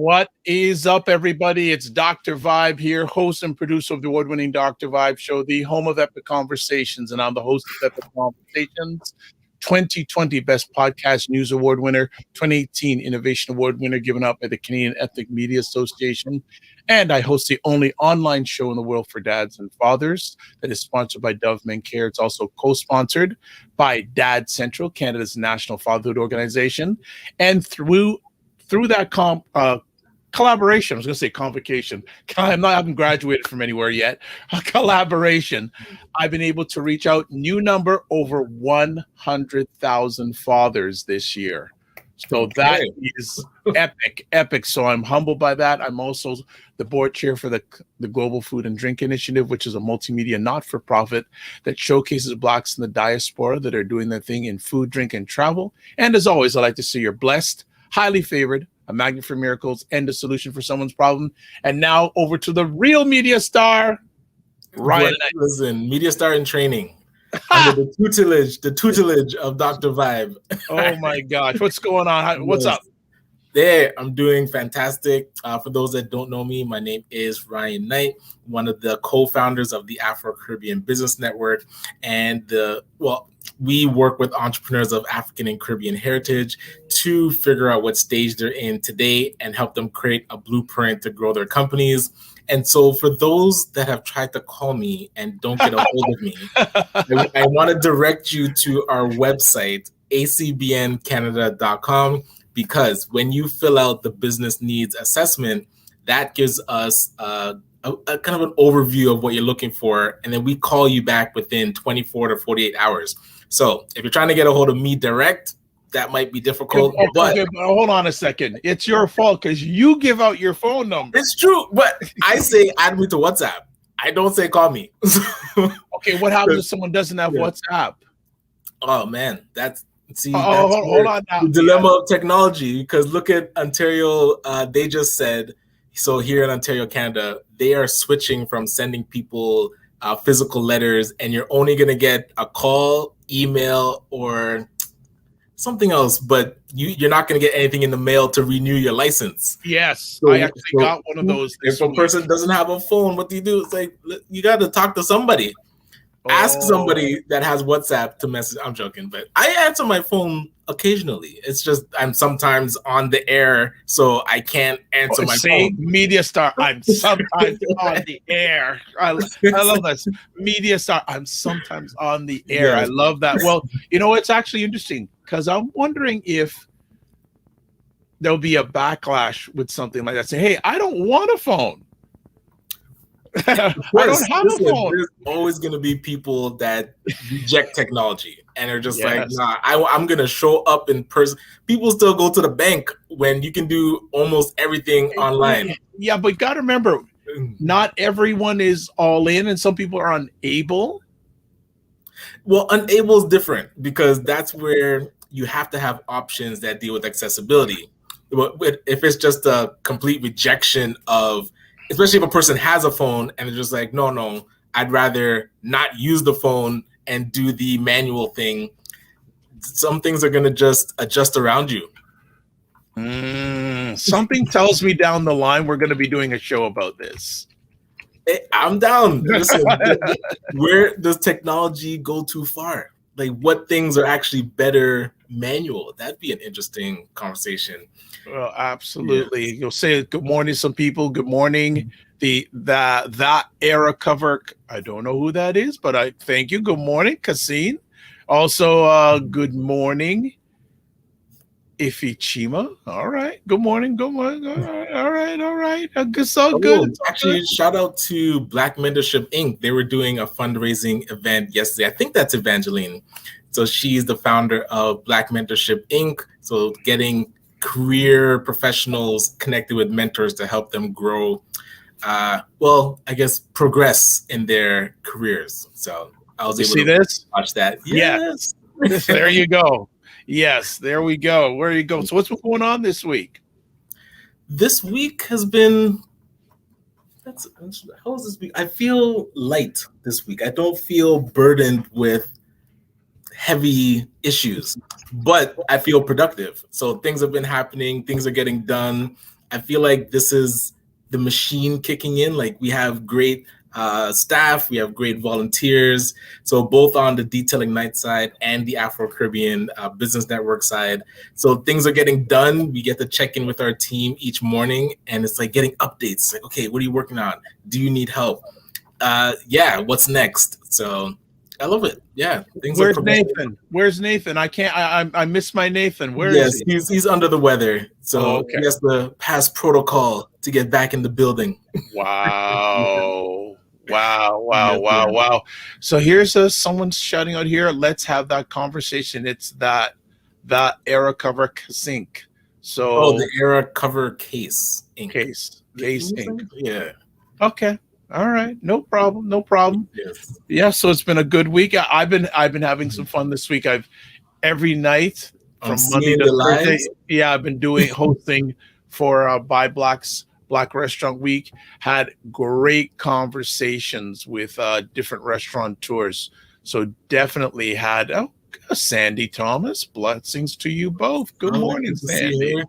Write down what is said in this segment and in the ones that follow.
What is up, everybody? It's Dr. Vibe here, host and producer of the award-winning Dr. Vibe Show, the home of Epic Conversations, and I'm the host of Epic Conversations, 2020 Best Podcast News Award winner, 2018 Innovation Award winner given out by the Canadian Ethnic Media Association, and I host the only online show in the world for dads and fathers that is sponsored by Dove Men Care. It's also co-sponsored by Dad Central, Canada's national fatherhood organization, and through that collaboration, I was going to say convocation. I haven't graduated from anywhere yet. A collaboration. I've been able to reach out new number over 100,000 fathers this year. So that is epic. So I'm humbled by that. I'm also the board chair for the Global Food and Drink Initiative, which is a multimedia not-for-profit that showcases Blacks in the diaspora that are doing their thing in food, drink, and travel. And as always, I like to say you're blessed, highly favored, a magnet for miracles, and a solution for someone's problem. And now over to the real media star, Ryan. Listen, media star in training under the tutelage of Dr. Vibe. Oh my gosh, what's going on? What's up? There, I'm doing fantastic. For those that don't know me, my name is Ryan Knight, one of the co-founders of the Afro-Caribbean Business Network, and we work with entrepreneurs of African and Caribbean heritage to figure out what stage they're in today and help them create a blueprint to grow their companies. And so for those that have tried to call me and don't get a hold of me, I want to direct you to our website, acbncanada.com, because when you fill out the business needs assessment, that gives us a kind of an overview of what you're looking for. And then we call you back within 24 to 48 hours. So if you're trying to get a hold of me direct, that might be difficult. But hold on a second. It's your fault because you give out your phone number. It's true. But I say add me to WhatsApp. I don't say call me. Okay, what happens if someone doesn't have WhatsApp? Oh, man. Hold on now. The dilemma of technology, because look at Ontario. They just said, so here in Ontario, Canada, they are switching from sending people physical letters, and you're only going to get a call, email, or something else, but you're not going to get anything in the mail to renew your license. Yes, so, I actually got one of those. If a person doesn't have a phone, what do? It's like, you got to talk to somebody. Ask somebody that has WhatsApp to message. I'm joking, but I answer my phone occasionally. It's just I'm sometimes on the air, so I can't answer my phone. Media star, I'm sometimes on the air. I love that. Media star, I'm sometimes on the air. Yes. I love that. Well, it's actually interesting because I'm wondering if there'll be a backlash with something like that. Say, hey, I don't want a phone. I don't have a phone. There's always going to be people that reject technology and are just like, nah, I'm going to show up in person. People still go to the bank when you can do almost everything online. Yeah, but you got to remember, not everyone is all in and some people are unable. Well, unable is different because that's where you have to have options that deal with accessibility. If it's just a complete rejection of, especially if a person has a phone and they're just like, no, I'd rather not use the phone and do the manual thing. Some things are going to just adjust around you. Something tells me down the line we're going to be doing a show about this. I'm down. Listen, where does technology go too far? Like, what things are actually better manual? That'd be an interesting conversation. Well, absolutely. Yes. You'll say good morning to some people. Good morning. That era cover. I don't know who that is, but I thank you. Good morning, Cassine. Also, good morning, Ifichima. All right. Good morning. Good morning. All right. All right. All right. It's all good. Oh, It's all good. actually, shout out to Black Mentorship Inc. They were doing a fundraising event yesterday. I think that's Evangeline. So she's the founder of Black Mentorship Inc. So getting career professionals connected with mentors to help them grow, well, I guess progress in their careers. So I was You able see to this? watch that. Yes. There you go. Yes, there we go. Where you go? So what's been going on this week? This week has been how was this week? I feel light this week. I don't feel burdened with heavy issues, but I feel productive. So things have been happening, things are getting done. I feel like this is the machine kicking in. Like we have great staff, we have great volunteers. So both on the Detailing Night side and the Afro-Caribbean Business Network side. So things are getting done. We get to check in with our team each morning, and it's like getting updates. Like, okay, what are you working on? Do you need help? Yeah, what's next? So I love it. Yeah, things Where's are Nathan? Where's Nathan? I can't. I miss my Nathan. Where yes, is he? he's under the weather, so Okay. he has to pass protocol to get back in the building. Wow. Wow. Wow. Yes, Wow. yeah. Wow. So here's someone's shouting out here. Let's have that conversation. It's that era cover sync. So Oh, the era cover case ink. case ink. Yeah. Okay. All right. No problem. No problem. Yes. Yeah. So it's been a good week. I've been having some fun this week. I've every night from Monday to Thursday. Yeah, I've been hosting for by Black Restaurant Week. Had great conversations with different restaurateurs. So definitely had Sandy Thomas. Blessings to you both. Good morning, Sandy.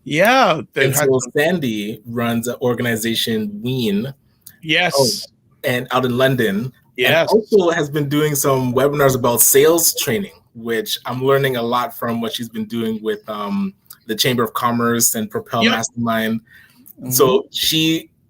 Yeah. And so Sandy runs an organization, Ween. Yes. And out in London. Yes. And also has been doing some webinars about sales training, which I'm learning a lot from what she's been doing with the Chamber of Commerce and Propel Mastermind. Mm-hmm. So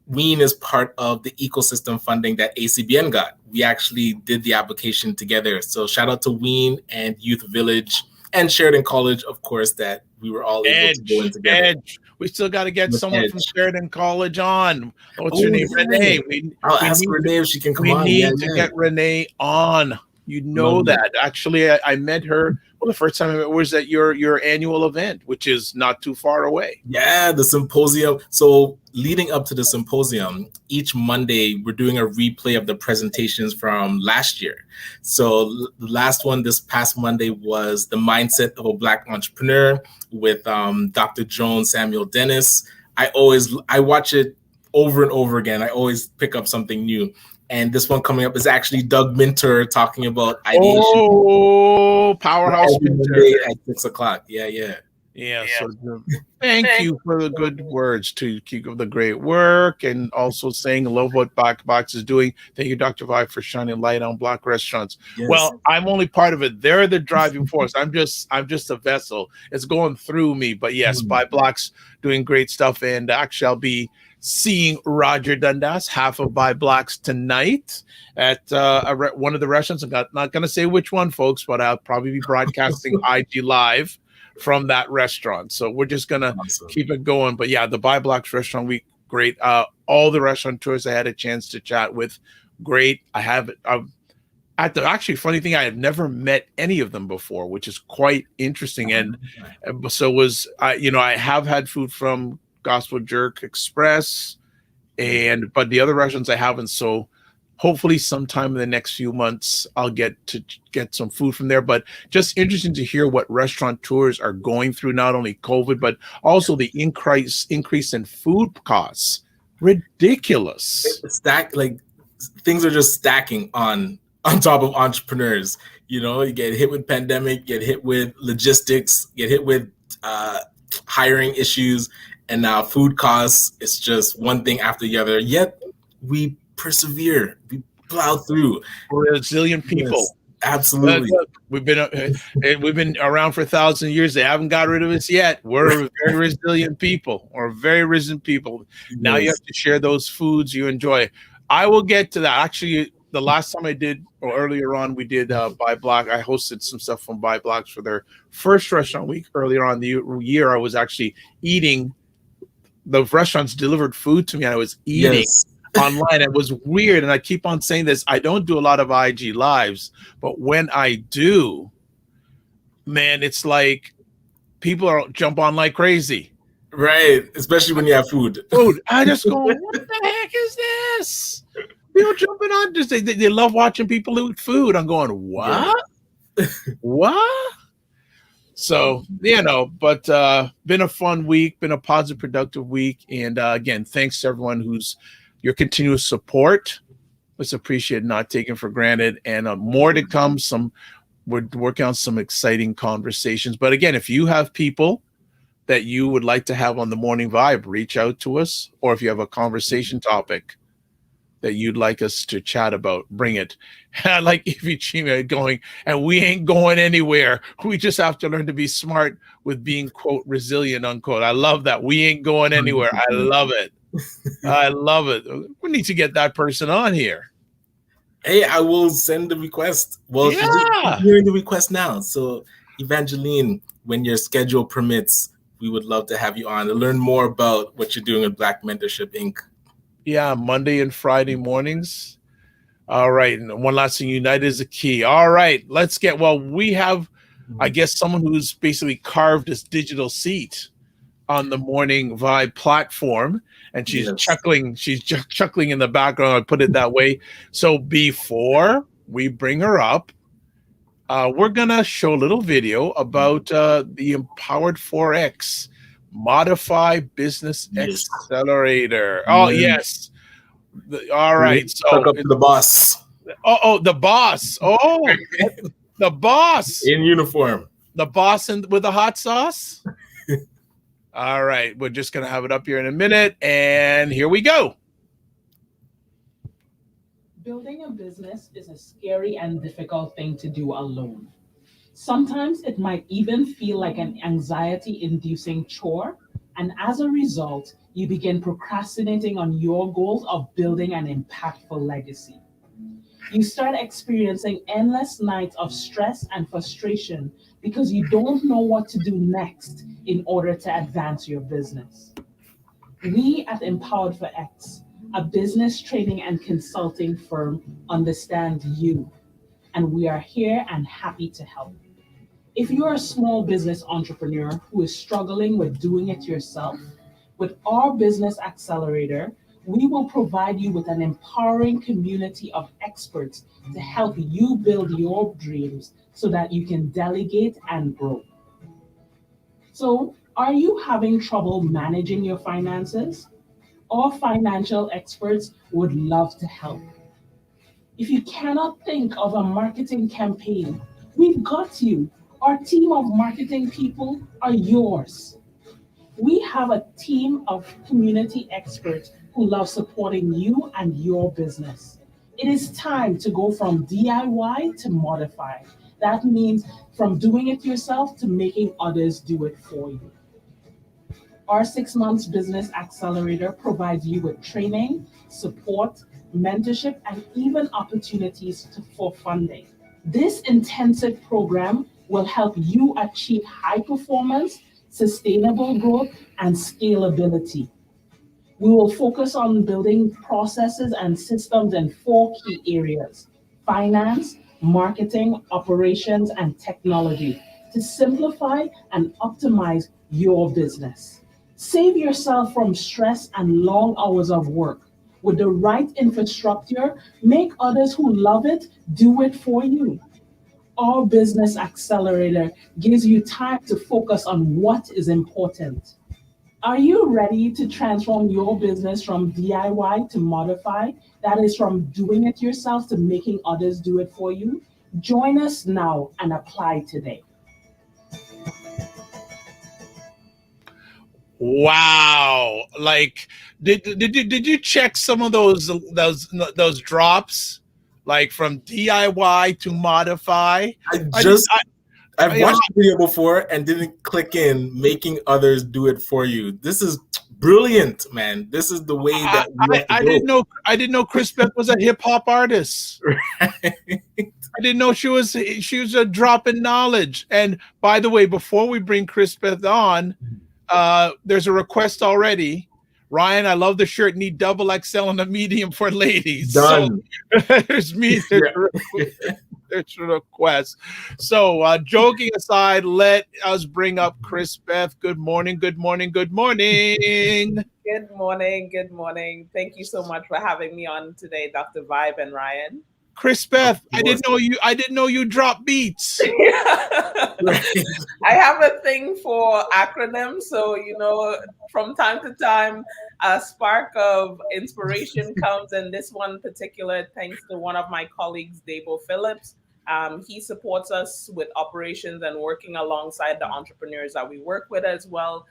Ween is part of the ecosystem funding that ACBN got. We actually did the application together. So shout out to Ween and Youth Village and Sheridan College, of course, that we were all able to go in together. We still got to get someone from Sheridan College on. What's her name? Renee. I'll ask Renee if she can come on. We need to get Renee on. You know that. Actually, I met her. Well, the first time I met her was at your annual event, which is not too far away. Yeah, the symposium. So leading up to the symposium, each Monday, we're doing a replay of the presentations from last year. So the last one this past Monday was the mindset of a Black entrepreneur with Dr. Joan Samuel Dennis. I watch it over and over again. I always pick up something new. And this one coming up is actually Doug Minter talking about ideation. Oh, powerhouse Minter at 6:00. Yeah. So thank you for the good words to keep up the great work and also saying love what Black Box is doing. Thank you, Dr. Vibe, for shining light on Black restaurants. Yes. Well, I'm only part of it. They're the driving force. I'm just a vessel. It's going through me. But yes, By Block's doing great stuff. And actually, I'll be seeing Roger Dundas, half of By Blocks, tonight at one of the restaurants. I'm not going to say which one, folks, but I'll probably be broadcasting IG Live from that restaurant. So we're just going to keep it going. But yeah, the By Blocks Restaurant Week, great. All the restaurateurs I had a chance to chat with, great. Actually, funny thing, I have never met any of them before, which is quite interesting. And so I have had food from Gospel Jerk Express, but the other restaurants I haven't. So hopefully sometime in the next few months, I'll get some food from there. But just interesting to hear what restaurateurs are going through, not only COVID, but also the increase in food costs. Ridiculous. Things are just stacking on top of entrepreneurs. You get hit with pandemic, get hit with logistics, get hit with hiring issues. And now food costs, it's just one thing after the other. Yet we persevere. We plow through. We're resilient people. Yes, absolutely. Look, we've been around for 1,000 years. They haven't got rid of us yet. We're very resilient people. We're very resilient people. Now you have to share those foods you enjoy. I will get to that. Actually, the last time I did, or earlier on, we did Buy Block. I hosted some stuff from Buy Blocks for their first restaurant week. Earlier on the year, I was actually eating. The restaurants delivered food to me, and I was eating online. It was weird, and I keep on saying this. I don't do a lot of IG lives, but when I do, man, it's like people jump on like crazy. Right, especially when you have food. I just go, what the heck is this? People jumping on, just they love watching people eat food. I'm going, what? Yeah. What? So, but been a fun week, been a positive, productive week. And again, thanks to everyone who's your continuous support. It's appreciated, not taken for granted. And more to come. We're working on some exciting conversations. But again, if you have people that you would like to have on the Morning Vibe, reach out to us. Or if you have a conversation topic that you'd like us to chat about, bring it. I like Ifichima going, and we ain't going anywhere. We just have to learn to be smart with being, quote, resilient, unquote. I love that. We ain't going anywhere. I love it. I love it. We need to get that person on here. Hey, I will send the request. Well, you're hearing the request now. So, Evangeline, when your schedule permits, we would love to have you on to learn more about what you're doing with Black Mentorship Inc. Yeah, Monday and Friday mornings. All right. And one last thing, United is the key. All right, let's get, we have, I guess, someone who's basically carved this digital seat on the Morning Vibe platform, and she's chuckling. She's chuckling in the background. I put it that way. So before we bring her up, we're going to show a little video about the Empowered 4X Modify Business Accelerator. Oh, yes. All right. So talk up to the boss. The boss. Oh, the boss. In uniform. The boss with the hot sauce. All right. We're just going to have it up here in a minute. And here we go. Building a business is a scary and difficult thing to do alone. Sometimes it might even feel like an anxiety-inducing chore, and as a result, you begin procrastinating on your goals of building an impactful legacy. You start experiencing endless nights of stress and frustration because you don't know what to do next in order to advance your business. We at Empowered 4X, a business training and consulting firm, understand you, and we are here and happy to help. If you're a small business entrepreneur who is struggling with doing it yourself, with our Business Accelerator, we will provide you with an empowering community of experts to help you build your dreams so that you can delegate and grow. So, are you having trouble managing your finances? Our financial experts would love to help. If you cannot think of a marketing campaign, we've got you. Our team of marketing people are yours. We have a team of community experts who love supporting you and your business. It is time to go from DIY to modify. That means from doing it yourself to making others do it for you. Our 6 months Business Accelerator provides you with training, support, mentorship, and even opportunities for funding. This intensive program will help you achieve high performance, sustainable growth, and scalability. We will focus on building processes and systems in 4 key areas: finance, marketing, operations, and technology to simplify and optimize your business. Save yourself from stress and long hours of work. With the right infrastructure, make others who love it do it for you. Our Business Accelerator gives you time to focus on what is important. Are you ready to transform your business from DIY to modify? That is, from doing it yourself to making others do it for you? Join us now and apply today. Wow. Like did you check some of those drops like from DIY to modify? I I did just I I've you know watched the video before and didn't click in making others do it for you. This is brilliant, man. This is the way I, that we have to I go. didn't know Chris-Beth was a hip hop artist. I didn't know she was a drop in knowledge. And by the way, before we bring Chris-Beth on, there's a request already. Ryan, I love the shirt. Need double XL and a medium for ladies. So Done. there's Yeah. there's a request. So joking aside, let us bring up Chris-Beth. Good morning. Good morning. Good morning. Good morning. Good morning. Thank you so much for having me on today, Dr. Vibe and Ryan. Chris-Beth, I didn't know you drop beats. I have a thing for acronyms, so from time to time, a spark of inspiration comes, and this one particular, thanks to one of my colleagues, Dabo Phillips. He supports us with operations and working alongside the entrepreneurs that we work with as well,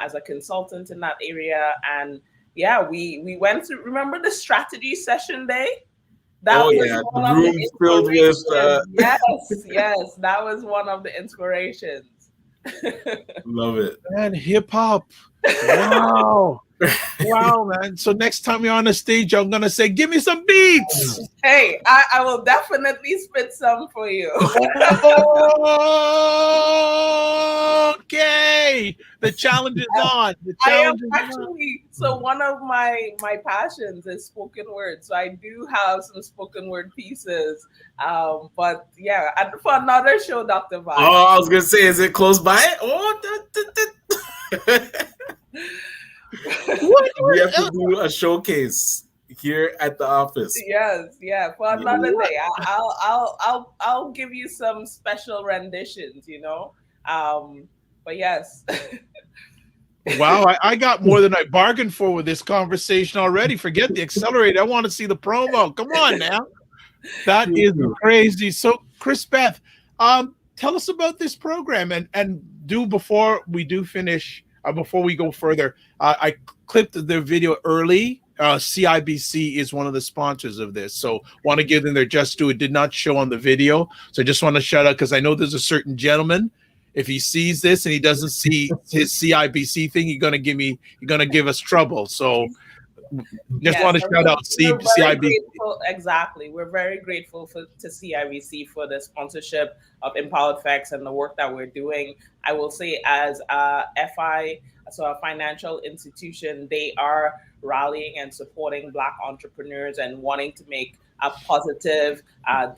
as a consultant in that area. And yeah, we went to, remember the strategy session day? That was one the of room filled with yes, that was one of the inspirations. love it. Man, hip hop. Wow. Wow, man. So next time you're on the stage, I'm gonna say, give me some beats. Hey, I will definitely spit some for you. Okay. The challenge is on. The I am challenge is actually, so one of my passions is spoken word. So I do have some spoken word pieces. But yeah, for another show, Dr. Vibe. Oh, I was gonna say, is it close by? We have to do a showcase here at the office. Yes, yeah. For another day, I'll give you some special renditions. But yes. wow, I got more than I bargained for with this conversation already. Forget the accelerator. I want to see the promo. Come on now. That is crazy. So, Chris-Beth, tell us about this program and do before we do finish, before we go further, I clipped the video early. CIBC is one of the sponsors of this. So want to give them their just due. It did not show on the video. So I just want to shout out because I know there's a certain gentleman. If he sees this and he doesn't see his CIBC thing, you're gonna give us trouble. So just want to shout out CIBC. Exactly. We're very grateful to CIBC for the sponsorship of Empowered Facts and the work that we're doing. I will say as a FI, so a financial institution, they are rallying and supporting Black entrepreneurs and wanting to make a positive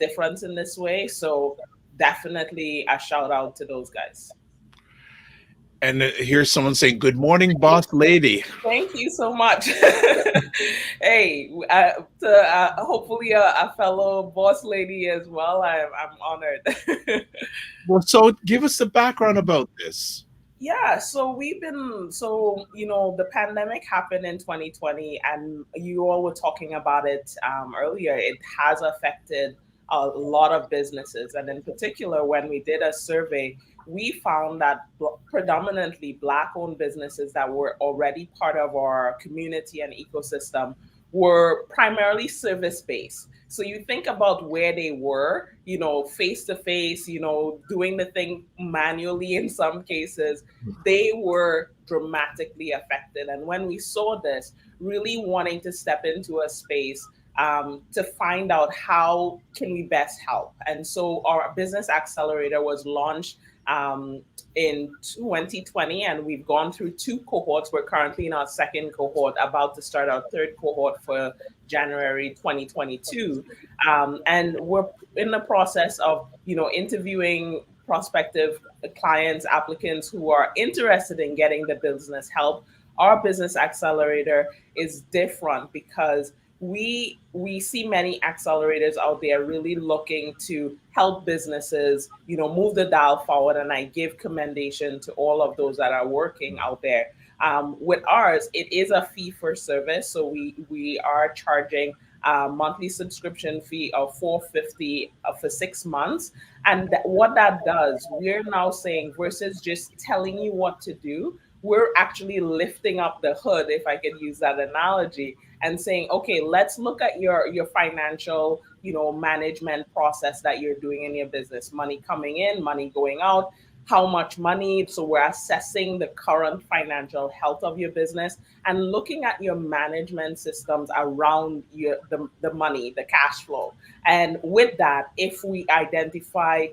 difference in this way. So definitely a shout out to those guys. And here's someone saying, good morning, boss lady. Thank you so much. Hey, hopefully a fellow boss lady as well. I'm honored. Well, so give us the background about this. Yeah, so the pandemic happened in 2020, and you all were talking about it earlier. It has affected a lot of businesses. And in particular, when we did a survey, we found that predominantly Black-owned businesses that were already part of our community and ecosystem were primarily service-based. So you think about where they were, face-to-face, doing the thing manually in some cases, they were dramatically affected. And when we saw this, really wanting to step into a space to find out how can we best help. And so our business accelerator was launched in 2020, and we've gone through 2 cohorts. We're currently in our 2nd cohort, about to start our 3rd cohort for January 2022. And we're in the process of, interviewing prospective clients, applicants who are interested in getting the business help. Our business accelerator is different because we see many accelerators out there really looking to help businesses, move the dial forward. And I give commendation to all of those that are working out there. With ours, it is a fee for service. So we are charging a monthly subscription fee of $450 for 6 months. And what that does, we're now saying, versus just telling you what to do, we're actually lifting up the hood, if I could use that analogy, and saying, okay, let's look at your financial, management process that you're doing in your business. Money coming in, money going out, how much money. So we're assessing the current financial health of your business and looking at your management systems around the money, the cash flow. And with that, if we identify,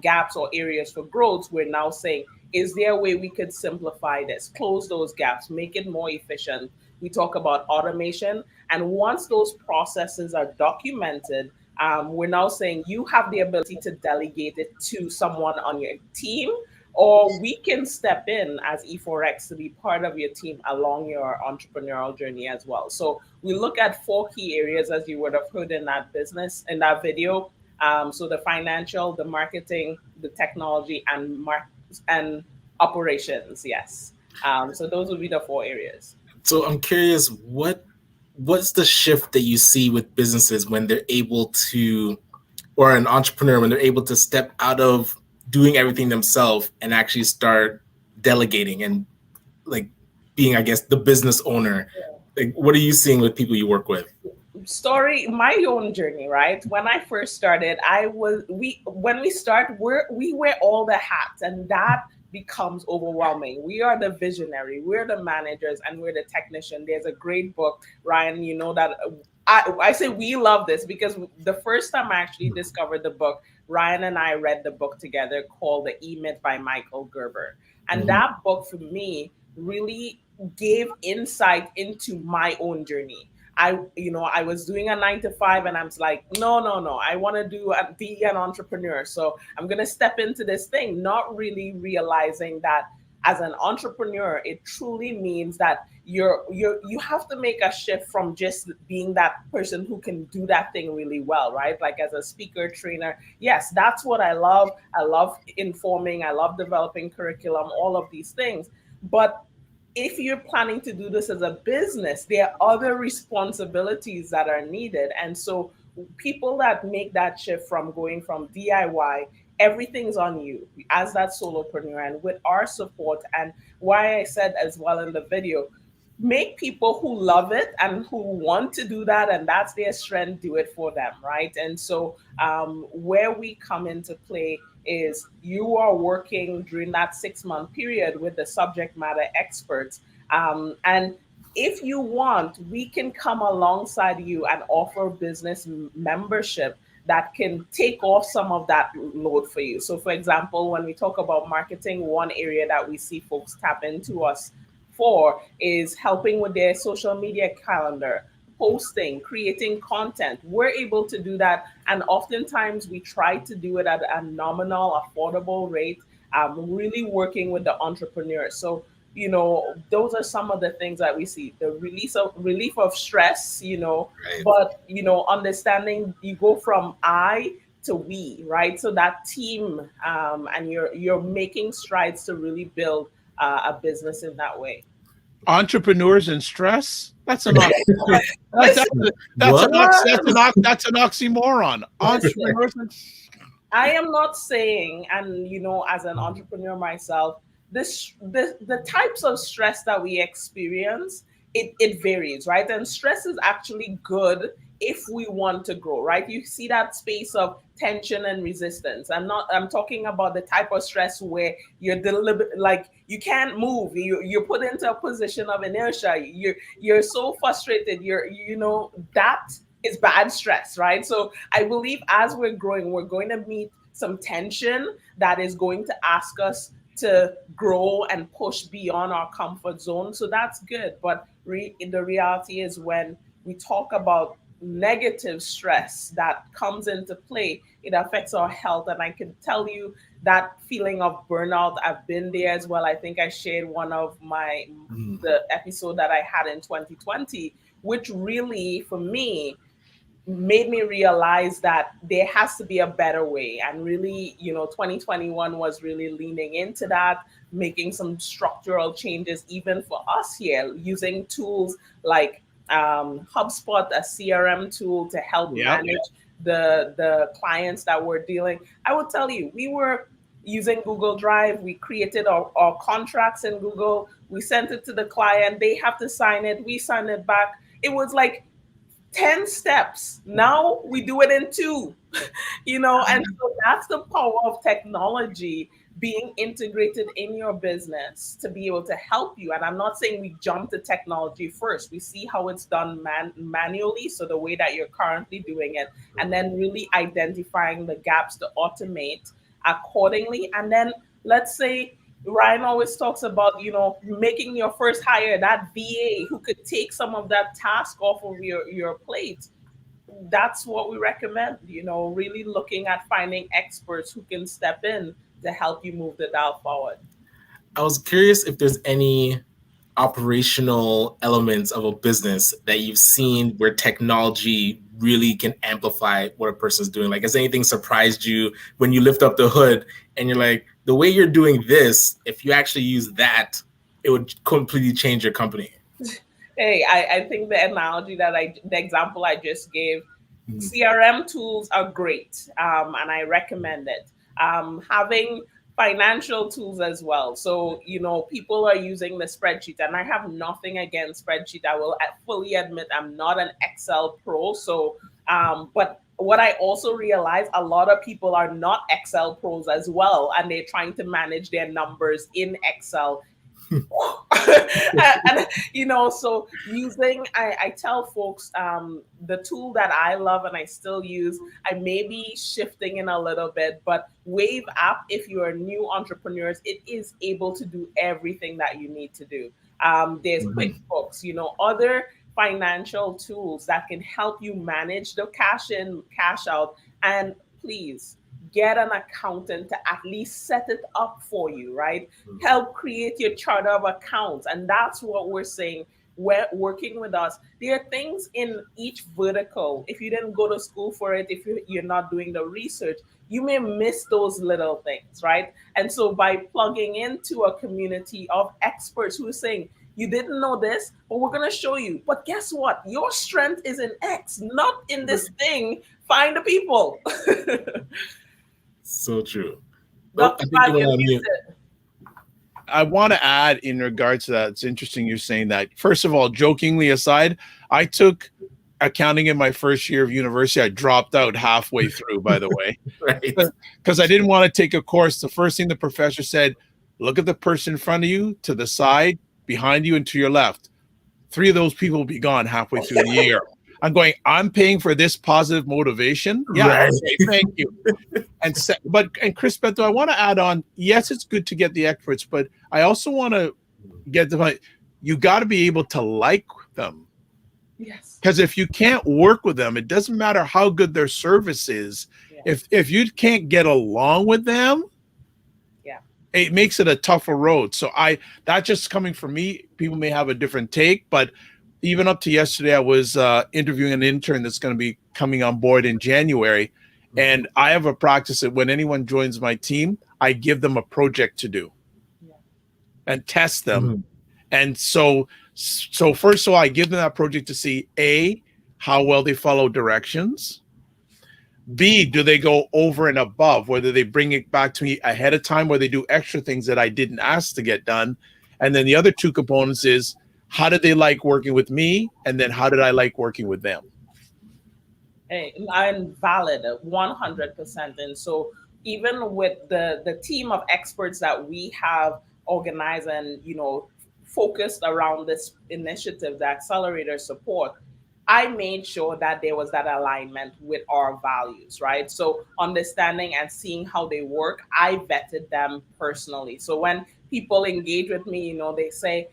gaps or areas for growth, we're now saying, is there a way we could simplify this, close those gaps, make it more efficient? We talk about automation. And once those processes are documented, we're now saying you have the ability to delegate it to someone on your team, or we can step in as E4X to be part of your team along your entrepreneurial journey as well. So we look at 4 key areas, as you would have heard in that video. So the financial, the marketing, the technology, and operations. Yes. So those would be the 4 areas. So I'm curious, what's the shift that you see with businesses when they're able to, or an entrepreneur, when they're able to step out of doing everything themselves and actually start delegating and like being, I guess, the business owner? Like, what are you seeing with people you work with? My own journey, right? When I first started, we wear all the hats, and that becomes overwhelming. We are the visionary, we're the managers, and we're the technician. There's a great book, Ryan, that I say we love this because the first time I actually discovered the book, Ryan and I read the book together, called The E-Myth by Michael Gerber. And that book for me really gave insight into my own journey. I was doing a 9-to-5, and I'm like, no, I want to be an entrepreneur. So I'm going to step into this thing, not really realizing that as an entrepreneur, it truly means that you have to make a shift from just being that person who can do that thing really well, right? Like as a speaker, trainer. Yes, that's what I love. I love informing. I love developing curriculum, all of these things. But if you're planning to do this as a business, there are other responsibilities that are needed. And so people that make that shift from going from DIY, everything's on you as that solopreneur, and with our support, and why I said as well in the video, make people who love it and who want to do that, and that's their strength, do it for them, right? And so where we come into play is you are working during that 6-month period with the subject matter experts. And if you want, we can come alongside you and offer business membership that can take off some of that load for you. So for example, when we talk about marketing, one area that we see folks tap into us for is helping with their social media calendar, posting, creating content. We're able to do that. And oftentimes we try to do it at a nominal, affordable rate, really working with the entrepreneurs. So, those are some of the things that we see, the relief of stress, Right. but, understanding you go from I to we, right? So that team, and you're making strides to really build a business in that way. Entrepreneurs in stress? That's an that's an oxymoron. Entrepreneurs. I am not saying, and as an entrepreneur myself, the types of stress that we experience, it varies, right? And stress is actually good if we want to grow, right? You see that space of tension and resistance. I'm talking about the type of stress where you're deliberate, like you can't move, you're put into a position of inertia, you're so frustrated, that is bad stress, right? So I believe as we're growing, we're going to meet some tension that is going to ask us to grow and push beyond our comfort zone. So that's good. But the reality is, when we talk about negative stress that comes into play, it affects our health. And I can tell you that feeling of burnout, I've been there as well. I think I shared one of the episode that I had in 2020, which really, for me, made me realize that there has to be a better way. And really, 2021 was really leaning into that, making some structural changes, even for us here, using tools like HubSpot, a CRM tool to help manage the clients that we're dealing. I will tell you, we were using Google Drive. We created our contracts in Google. We sent it to the client. They have to sign it. We sign it back. It was like 10 steps. Now we do it in 2, and so that's the power of technology being integrated in your business to be able to help you. And I'm not saying we jump to technology first. We see how it's done manually, so the way that you're currently doing it, and then really identifying the gaps to automate accordingly. And then let's say Ryan always talks about, making your first hire, that VA who could take some of that task off of your plate. That's what we recommend, really looking at finding experts who can step in to help you move the dial forward. I was curious if there's any operational elements of a business that you've seen where technology really can amplify what a person's doing. Like, has anything surprised you when you lift up the hood and you're like, the way you're doing this, if you actually use that, it would completely change your company? Hey, I think the example I just gave, CRM tools are great, and I recommend it. Having financial tools as well. So, people are using the spreadsheet, and I have nothing against spreadsheet. I will fully admit I'm not an Excel pro. So, but what I also realize, a lot of people are not Excel pros as well, and they're trying to manage their numbers in Excel. and, so I tell folks, the tool that I love and I still use, I may be shifting in a little bit, but Wave app, if you're new entrepreneurs, it is able to do everything that you need to do. There's QuickBooks, other financial tools that can help you manage the cash in, cash out. And please get an accountant to at least set it up for you, right? Help create your chart of accounts. And that's what we're saying. We're working with us. There are things in each vertical. If you didn't go to school for it, if you're not doing the research, you may miss those little things, right? And so by plugging into a community of experts who are saying, you didn't know this, but we're going to show you. But guess what? Your strength is in X, not in this thing. Find the people. So true. I want to add in regards to that. It's interesting you're saying that. First of all, jokingly aside, I took accounting in my first year of university. I dropped out halfway through, by the way, because I didn't want to take a course. The first thing the professor said, look at the person in front of you, to the side, behind you, and to your left. 3 of those people will be gone halfway through the year. I'm going, I'm paying for this positive motivation. Yeah, right. Okay, thank you. And Chris-Beth, I want to add on, yes, it's good to get the experts, but I also want to get the point. You got to be able to like them. Yes. Because if you can't work with them, it doesn't matter how good their service is. Yeah. If you can't get along with them, it makes it a tougher road. So that's just coming from me. People may have a different take, but even up to yesterday, I was interviewing an intern that's going to be coming on board in January. And I have a practice that when anyone joins my team, I give them a project to do and test them. And so first of all, I give them that project to see A, how well they follow directions. B, do they go over and above, whether they bring it back to me ahead of time, where they do extra things that I didn't ask to get done. And then the other 2 components is, how did they like working with me? And then how did I like working with them? Hey, I'm valid 100%. And so even with the team of experts that we have organized and, focused around this initiative, the accelerator support, I made sure that there was that alignment with our values, right? So understanding and seeing how they work, I vetted them personally. So when people engage with me, they say,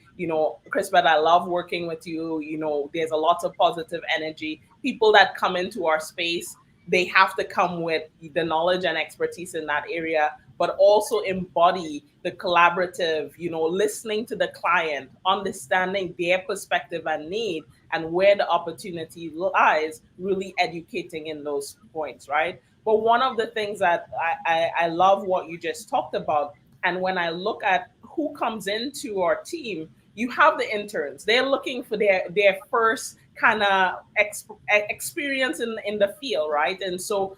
Chris-Beth, I love working with you. There's a lot of positive energy. People that come into our space, they have to come with the knowledge and expertise in that area, but also embody the collaborative, listening to the client, understanding their perspective and need, and where the opportunity lies, really educating in those points, right? But one of the things that I love what you just talked about, and when I look at who comes into our team, you have the interns. They're looking for their first kind of experience in the field, right? And so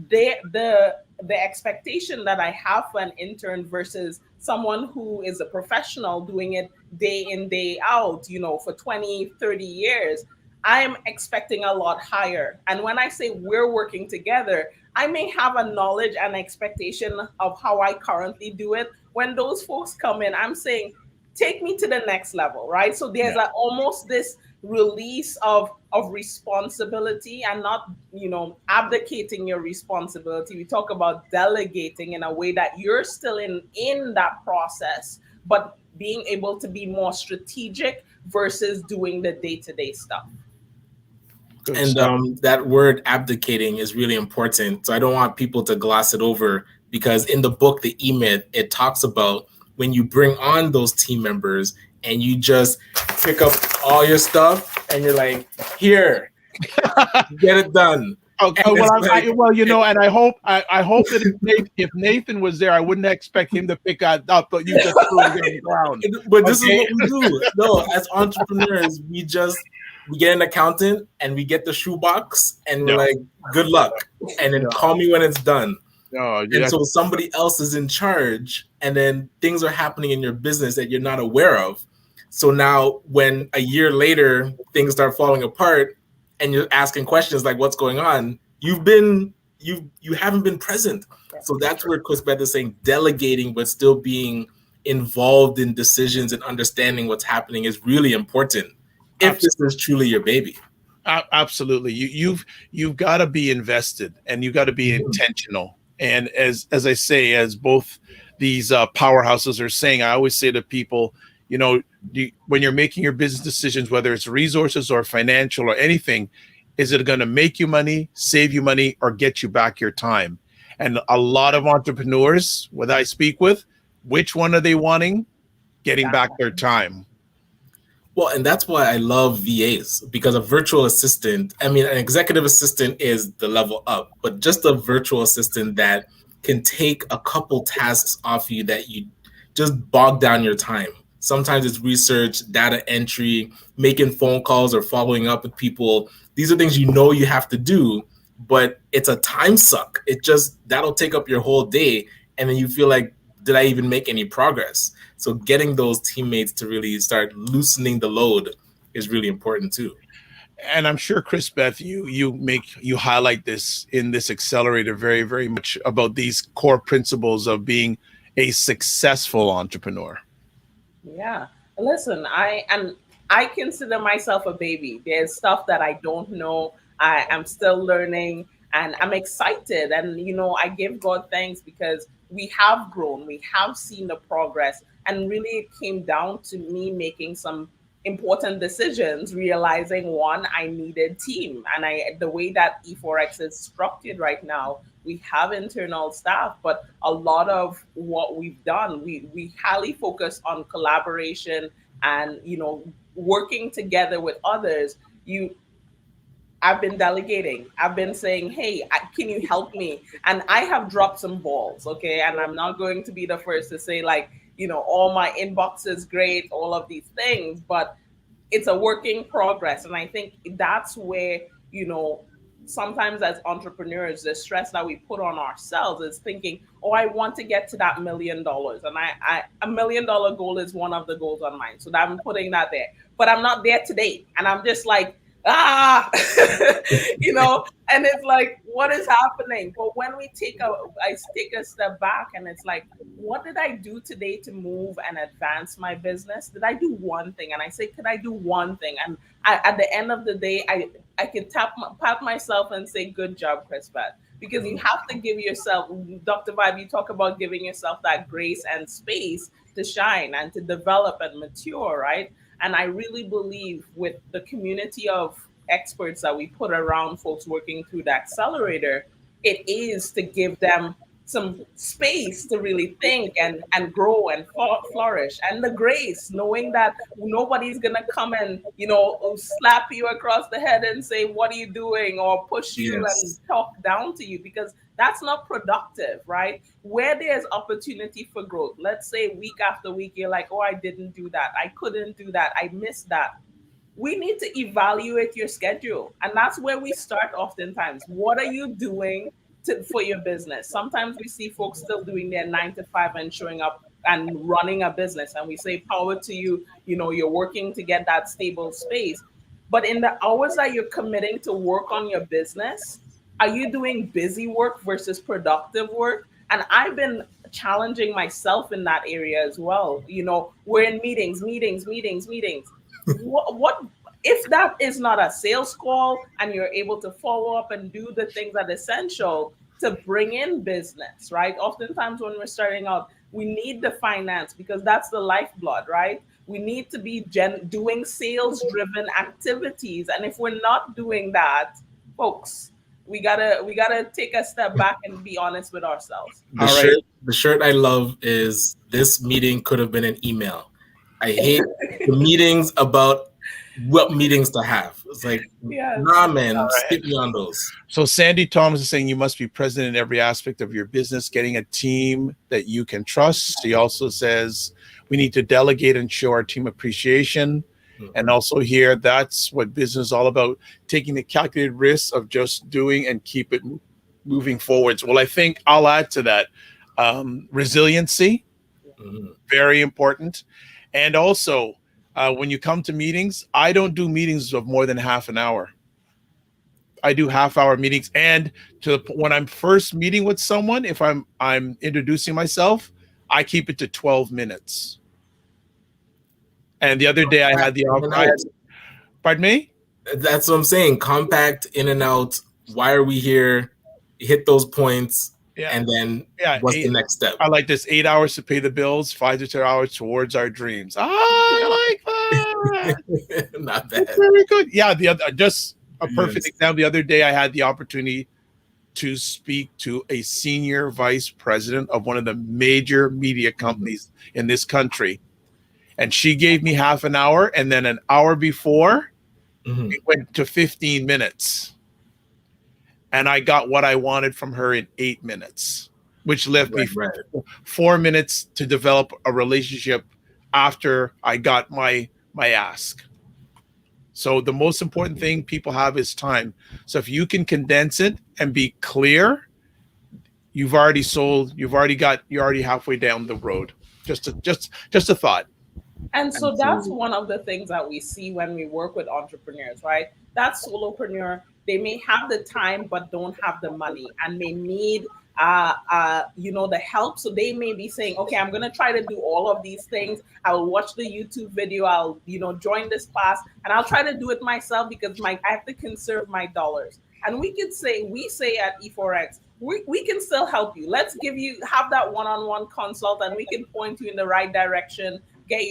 the the expectation that I have for an intern versus someone who is a professional doing it day in, day out, for 20, 30 years, I'm expecting a lot higher. And when I say we're working together, I may have a knowledge and expectation of how I currently do it. When those folks come in, I'm saying, take me to the next level, right? So there's almost this release of responsibility and not abdicating your responsibility. We talk about delegating in a way that you're still in that process, but being able to be more strategic versus doing the day-to-day stuff. And that word abdicating is really important. So I don't want people to gloss it over, because in the book, The E-Myth, it talks about when you bring on those team members and you just pick up all your stuff and you're like, here, get it done. Okay, and I hope that if Nathan was there, I wouldn't expect him to pick it up, but you just threw it on the ground. But this is what we do. No, as entrepreneurs, we get an accountant and we get the shoebox and we're like, good luck. And then call me when it's done. And so somebody else is in charge, and then things are happening in your business that you're not aware of. So now when a year later things start falling apart and you're asking questions like, what's going on? You haven't been present. So that's where Chris-Beth is saying delegating, but still being involved in decisions and understanding what's happening is really important if this is truly your baby. Absolutely. You've got to be invested, and you've got to be intentional. And as I say, as both these powerhouses are saying, I always say to people, when you're making your business decisions, whether it's resources or financial or anything, is it going to make you money, save you money, or get you back your time? And a lot of entrepreneurs, what I speak with, which one are they wanting? Getting back their time. Well, and that's why I love VAs, because a virtual assistant, an executive assistant is the level up, but just a virtual assistant that can take a couple tasks off you that you just bog down your time. Sometimes it's research, data entry, making phone calls or following up with people. These are things you have to do, but it's a time suck. That'll take up your whole day. And then you feel like, did I even make any progress? So getting those teammates to really start loosening the load is really important too. And I'm sure, Chris-Beth, you highlight this in this accelerator very, very much about these core principles of being a successful entrepreneur. Yeah. Listen, I consider myself a baby. There's stuff that I don't know. I am still learning, and I'm excited. And, I give God thanks because we have grown, we have seen the progress. And really it came down to me making some important decisions, realizing one, I needed team. And the way that E4X is structured right now, we have internal staff, but a lot of what we've done, we highly focus on collaboration and, working together with others. I've been delegating. I've been saying, hey, can you help me? And I have dropped some balls, okay? And I'm not going to be the first to say, like, all my inbox is great, all of these things, but it's a work in progress. And I think that's where, sometimes as entrepreneurs, the stress that we put on ourselves is thinking, oh, I want to get to that $1 million. And a $1 million goal is one of the goals on mine. So I'm putting that there, but I'm not there today. And I'm just like, and it's like, what is happening? But when I take a step back and it's like, what did I do today to move and advance my business? Did I do one thing? And I say, could I do one thing? And at the end of the day, I can pat myself and say, good job, Chris-Beth. Because you have to give yourself, Dr. Vibe, you talk about giving yourself that grace and space to shine and to develop and mature, right? And I really believe with the community of experts that we put around folks working through the accelerator, it is to give them some space to really think and grow and flourish, and the grace, knowing that nobody's gonna come and slap you across the head and say, what are you doing, or push you and talk down to you, because that's not productive, right? Where there's opportunity for growth, let's say week after week you're like, oh, I didn't do that, I couldn't do that, I missed that. We need to evaluate your schedule, and that's where we start oftentimes. What are you doing for your business. Sometimes we see folks still doing their 9 to 5 and showing up and running a business, and we say power to you. You know, you're working to get that stable space, but in the hours that you're committing to work on your business, are you doing busy work versus productive work? And I've been challenging myself in that area as well. You know, we're in meetings. What if that is not a sales call and you're able to follow up and do the things that are essential to bring in business, right? Oftentimes when we're starting out, we need the finance because that's the lifeblood, right? We need to be doing sales driven activities. And if we're not doing that, folks, we gotta take a step back and be honest with ourselves. The shirt I love is "This meeting could have been an email." I hate the meetings about what meetings to have. It's like, Yes. nah, man, skip me on those. So Sandy Thomas is saying you must be present in every aspect of your business, getting a team that you can trust. She also says we need to delegate and show our team appreciation. And also here, that's what business is all about, taking the calculated risks of just doing and keep it moving forwards. Well, I think I'll add to that. Resiliency, very important. And also, when you come to meetings, I don't do meetings of more than half an hour. I do half-hour meetings. And when I'm first meeting with someone, if I'm introducing myself, I keep it to 12 minutes. And the other day I had pardon me? That's what I'm saying. Compact, in and out. Why are we here? Hit those points. Yeah. And then what's the next step? I like this: 8 hours to pay the bills, 5 to 10 hours towards our dreams. I like that. Not bad. Very good. Yeah. Just a perfect example. The other day I had the opportunity to speak to a senior vice president of one of the major media companies in this country. And she gave me half an hour, and then an hour before, it went to 15 minutes. And I got what I wanted from her in 8 minutes, which left me 4 minutes to develop a relationship after I got my ask. So the most important thing people have is time. So if you can condense it and be clear, you've already sold, you're already halfway down the road. Just a thought. And so that's one of the things that we see when we work with entrepreneurs, right? That solopreneur, they may have the time but don't have the money and may need the help. So they may be saying, okay, I'm gonna try to do all of these things. I'll watch the YouTube video, I'll join this class, and I'll try to do it myself because I have to conserve my dollars. And we say at E4X, we can still help you. Let's have that one-on-one consult, and we can point you in the right direction, get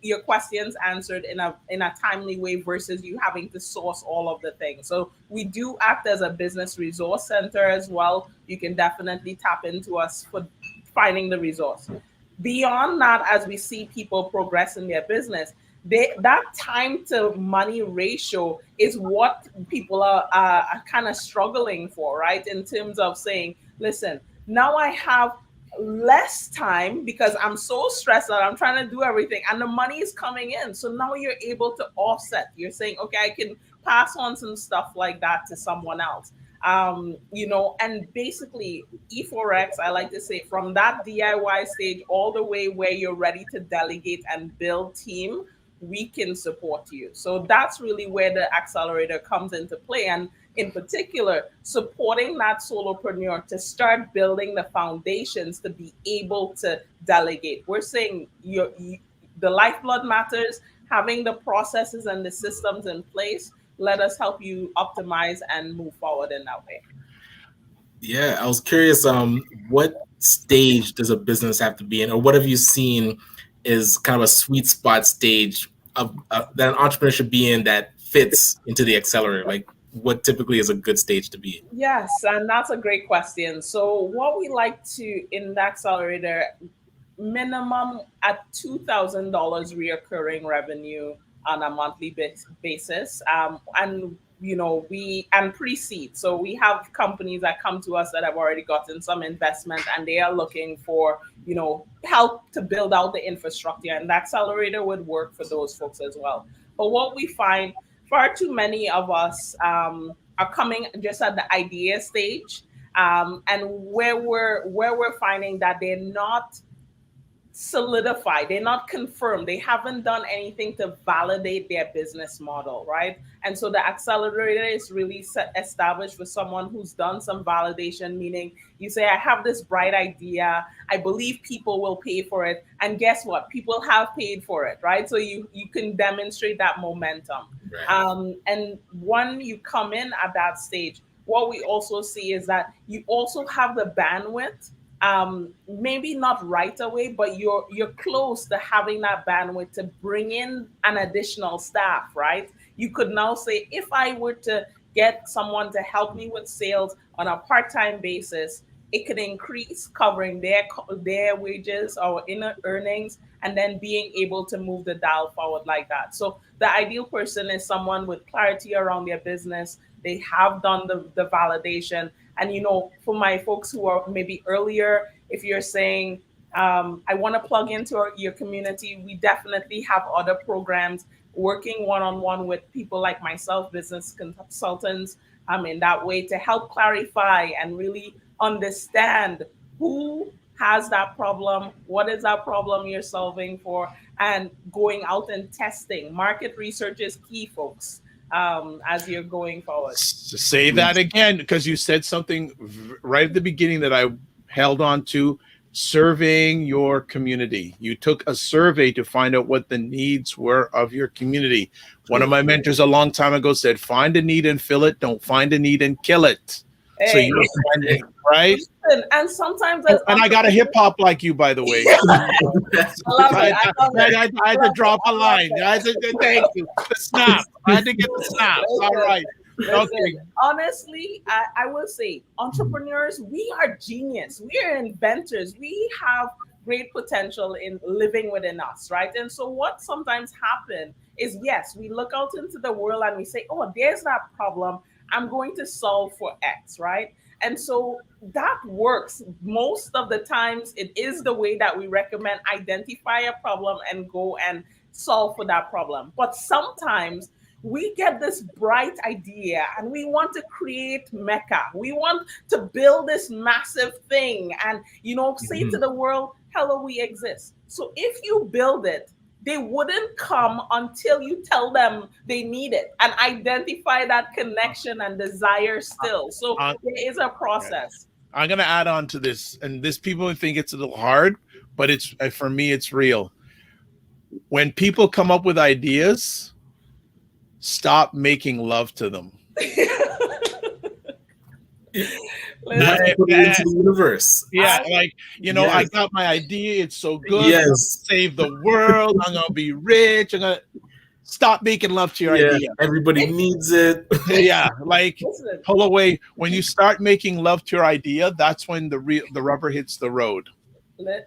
your questions answered in a timely way versus you having to source all of the things. So we do act as a business resource center as well. You can definitely tap into us for finding the resource. Beyond that, as we see people progress in their business, that time to money ratio is what people are kind of struggling for, right? In terms of saying, listen, now I have less time because I'm so stressed out, I'm trying to do everything, and the money is coming in. So now you're able to offset. You're saying, okay, I can pass on some stuff like that to someone else. And basically E4X, I like to say, from that DIY stage all the way where you're ready to delegate and build team, we can support you. So that's really where the accelerator comes into play. And in particular, supporting that solopreneur to start building the foundations to be able to delegate. We're saying the lifeblood matters, having the processes and the systems in place. Let us help you optimize and move forward in that way. Yeah, I was curious, what stage does a business have to be in, or what have you seen is kind of a sweet spot stage of that an entrepreneur should be in that fits into the accelerator? Like, what typically is a good stage to be in? Yes, and that's a great question. So what we like to, in the accelerator, minimum at $2,000 reoccurring revenue on a monthly basis. And pre-seed. So we have companies that come to us that have already gotten some investment and they are looking for, help to build out the infrastructure, and the accelerator would work for those folks as well. But what we find, far too many of us are coming just at the idea stage, and where we're finding that they're not solidified, they're not confirmed, they haven't done anything to validate their business model, right? And so the accelerator is really established for someone who's done some validation, meaning you say, I have this bright idea, I believe people will pay for it, and guess what, people have paid for it, right? So you can demonstrate that momentum. Right. And when you come in at that stage, what we also see is that you also have the bandwidth, maybe not right away, but you're close to having that bandwidth to bring in an additional staff, right? You could now say, if I were to get someone to help me with sales on a part-time basis, it could increase covering their wages or inner earnings, and then being able to move the dial forward like that. So the ideal person is someone with clarity around their business. They have done the validation. And, for my folks who are maybe earlier, if you're saying, I want to plug into your community, we definitely have other programs working one-on-one with people like myself, business consultants, in that way to help clarify and really understand who has that problem, what is that problem you're solving for, and going out and testing. Market research is key, folks. As you're going forward. Say that again, because you said something right at the beginning that I held on to. Serving your community. You took a survey to find out what the needs were of your community. One of my mentors a long time ago said, find a need and fill it. Don't find a need and kill it. Hey. So you're finding, right? And sometimes, and I got a hip hop like you, by the way. I love it. I had to drop a line. Thank you. The snap. I had to get the snap. All right. Okay. Honestly, I will say, entrepreneurs, we are genius. We are inventors. We have great potential in living within us, right? And so what sometimes happens is, yes, we look out into the world and we say, oh, there's that problem. I'm going to solve for X, right? And so that works. Most of the times, it is the way that we recommend: identify a problem and go and solve for that problem. But sometimes we get this bright idea and we want to create Mecca. We want to build this massive thing and, say to the world, hello, we exist. So if you build it, they wouldn't come until you tell them they need it and identify that connection and desire still. So there is a process. I'm going to add on to this, and this people think it's a little hard, but for me, it's real. When people come up with ideas, stop making love to them. Put it into the universe. Yeah, yes. I got my idea. It's so good. Yes. I'm gonna save the world. I'm gonna be rich. I'm gonna stop making love to your idea. Everybody needs it. Yeah, pull away. When you start making love to your idea, that's when the rubber hits the road.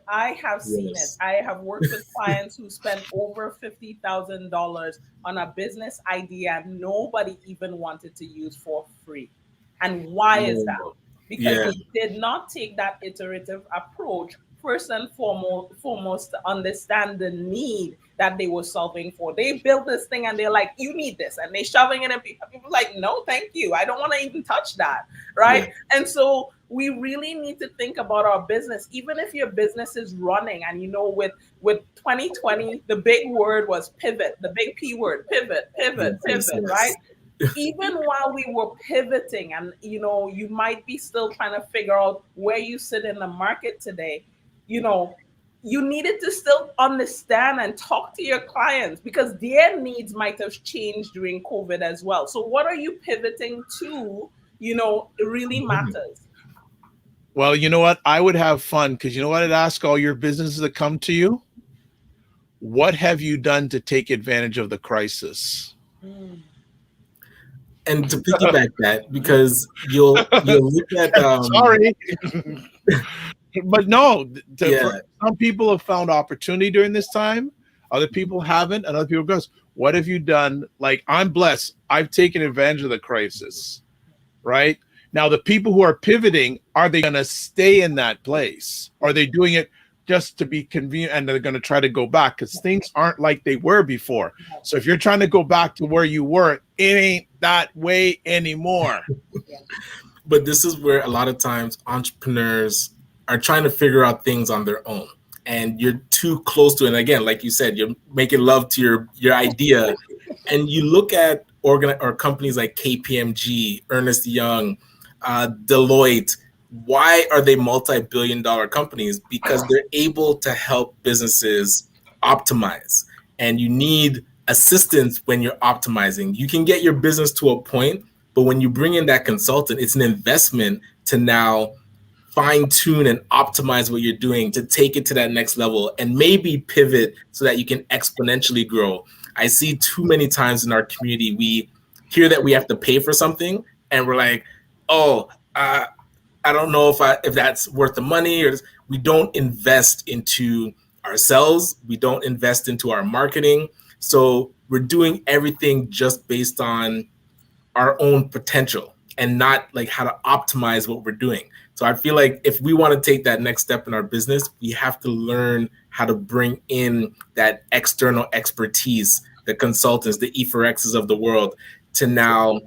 I have seen it. I have worked with clients who spent over $50,000 on a business idea nobody even wanted to use for free. And why is that? Because they did not take that iterative approach, first and foremost, to understand the need that they were solving for. They built this thing and they're like, you need this. And they're shoving it in people like, no, thank you. I don't want to even touch that. Right. Yeah. And so we really need to think about our business, even if your business is running. And, with 2020, the big word was pivot, the big P word, pivot, right? Even while we were pivoting and, you might be still trying to figure out where you sit in the market today, you needed to still understand and talk to your clients because their needs might have changed during COVID as well. So what are you pivoting to, it really matters. Well, you know what? I would have fun because you know what? I'd ask all your businesses that come to you, what have you done to take advantage of the crisis? And to piggyback that, because you'll look at sorry, but no. Some people have found opportunity during this time. Other people haven't, and other people goes, "What have you done?" Like, I'm blessed. I've taken advantage of the crisis. Right now, the people who are pivoting, are they going to stay in that place? Are they doing it just to be convenient, and they're going to try to go back because things aren't like they were before. So if you're trying to go back to where you were, it ain't that way anymore. But this is where a lot of times entrepreneurs are trying to figure out things on their own, and you're too close to it. And again, like you said, you're making love to your idea, and you look at or companies like KPMG, Ernst Young, Deloitte. Why are they multi-billion-dollar companies? Because they're able to help businesses optimize, and you need assistance when you're optimizing. You can get your business to a point, but when you bring in that consultant, it's an investment to now fine tune and optimize what you're doing to take it to that next level and maybe pivot so that you can exponentially grow. I see too many times in our community, we hear that we have to pay for something and we're like, oh, I don't know if that's worth the money, or we don't invest into ourselves. We don't invest into our marketing. So we're doing everything just based on our own potential and not like how to optimize what we're doing. So I feel like if we want to take that next step in our business, we have to learn how to bring in that external expertise, the consultants, the E4Xs of the world, to now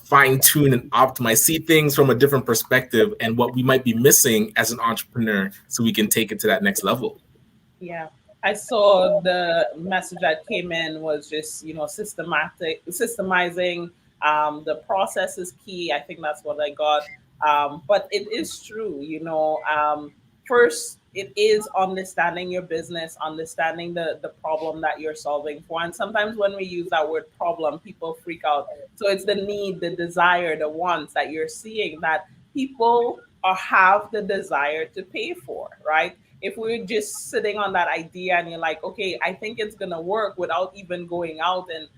fine tune and optimize, see things from a different perspective and what we might be missing as an entrepreneur so we can take it to that next level. Yeah. I saw the message that came in was just, systemizing. The process is key. I think that's what I got. But it is true, first, it is understanding your business, understanding the problem that you're solving for. And sometimes when we use that word problem, people freak out. So it's the need, the desire, the wants that you're seeing that people have the desire to pay for, right? If we're just sitting on that idea and you're like, okay, I think it's going to work without even going out and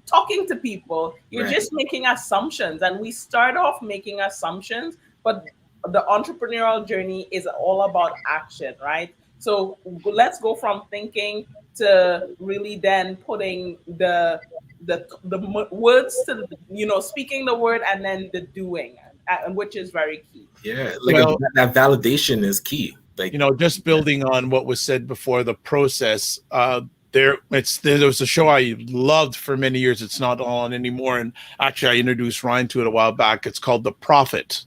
talking to people, you're just making assumptions. And we start off making assumptions, but the entrepreneurial journey is all about action, right? So let's go from thinking to really then putting the words to, speaking the word and then the doing, which is very key. Yeah, that validation is key. Like, just building on what was said before, the process, there was a show I loved for many years. It's not on anymore. And actually I introduced Ryan to it a while back. It's called The Prophet.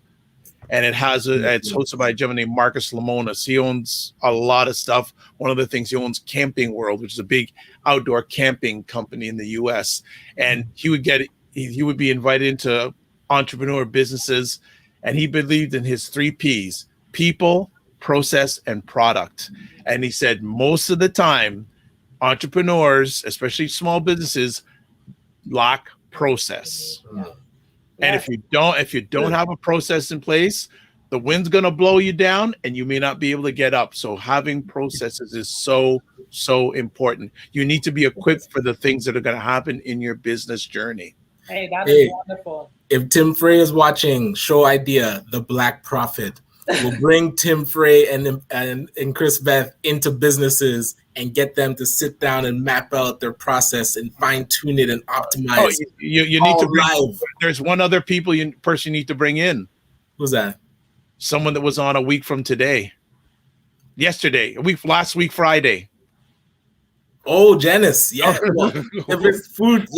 And it's hosted by a gentleman named Marcus Lemonis. He owns a lot of stuff. One of the things, he owns Camping World, which is a big outdoor camping company in the US. And he would be invited into entrepreneur businesses. And he believed in his 3 Ps: people, process, and product. And he said most of the time, entrepreneurs, especially small businesses, lack process. And if you don't have a process in place, the wind's going to blow you down and you may not be able to get up. So having processes is so important. You need to be equipped for the things that are going to happen in your business journey. Hey, that is wonderful. If Tim Frey is watching, show idea, The Black Prophet. We'll bring Tim Frey and Chris-Beth into businesses and get them to sit down and map out their process and fine tune it and optimize. Oh, you need to there's one other person you need to bring in. Who's that? Someone that was on a week from today. Last week, Friday. Oh, Janice. Yeah. Well, if it's food,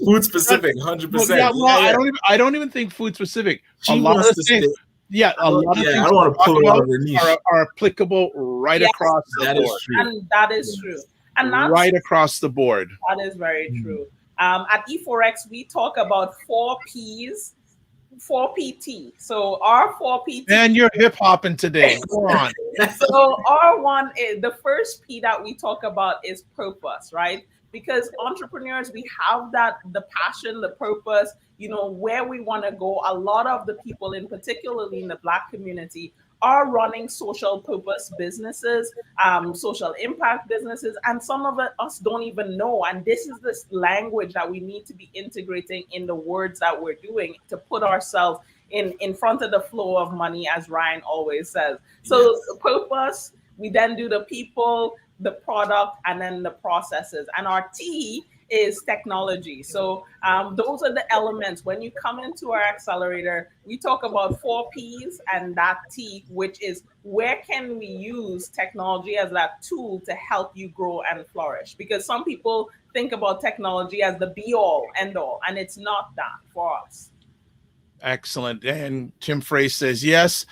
food specific, 100%. I don't even think food specific. She wants to stay. Yeah, a lot of things I don't want to pull it out of her niche. Are applicable right across the board. And that is true. And that's right across the board. That is very true. At E4X, we talk about 4 Ps, 4 PT. So our 4 PT. And you're hip hopping today. Go on. So R1 is the first P that we talk about is purpose, right? Because entrepreneurs, we have the passion, the purpose, where we want to go. A lot of the people, particularly in the Black community, are running social purpose businesses, social impact businesses, and some of us don't even know. And this is this language that we need to be integrating in the words that we're doing to put ourselves in front of the flow of money, as Ryan always says. So the purpose, we then do the people, the product, and then the processes. And our T is technology. So those are the elements. When you come into our accelerator, we talk about 4 Ps and that T, which is where can we use technology as that tool to help you grow and flourish? Because some people think about technology as the be all end all, and it's not that for us. Excellent. And Tim Frey says yes.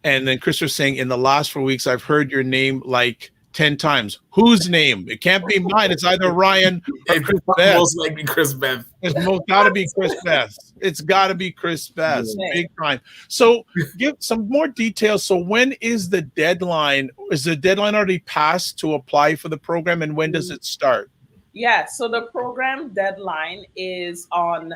And then Chris was saying, in the last 4 weeks, I've heard your name like 10 times. Whose name? It can't be mine. It's either Ryan or It's Chris-Beth. most likely Chris-Beth. It's got to be Chris-Beth. It's got to be Chris-Beth. Big time. So give some more details. So when is the deadline? Is the deadline already passed to apply for the program? And when does it start? Yeah, so the program deadline is on,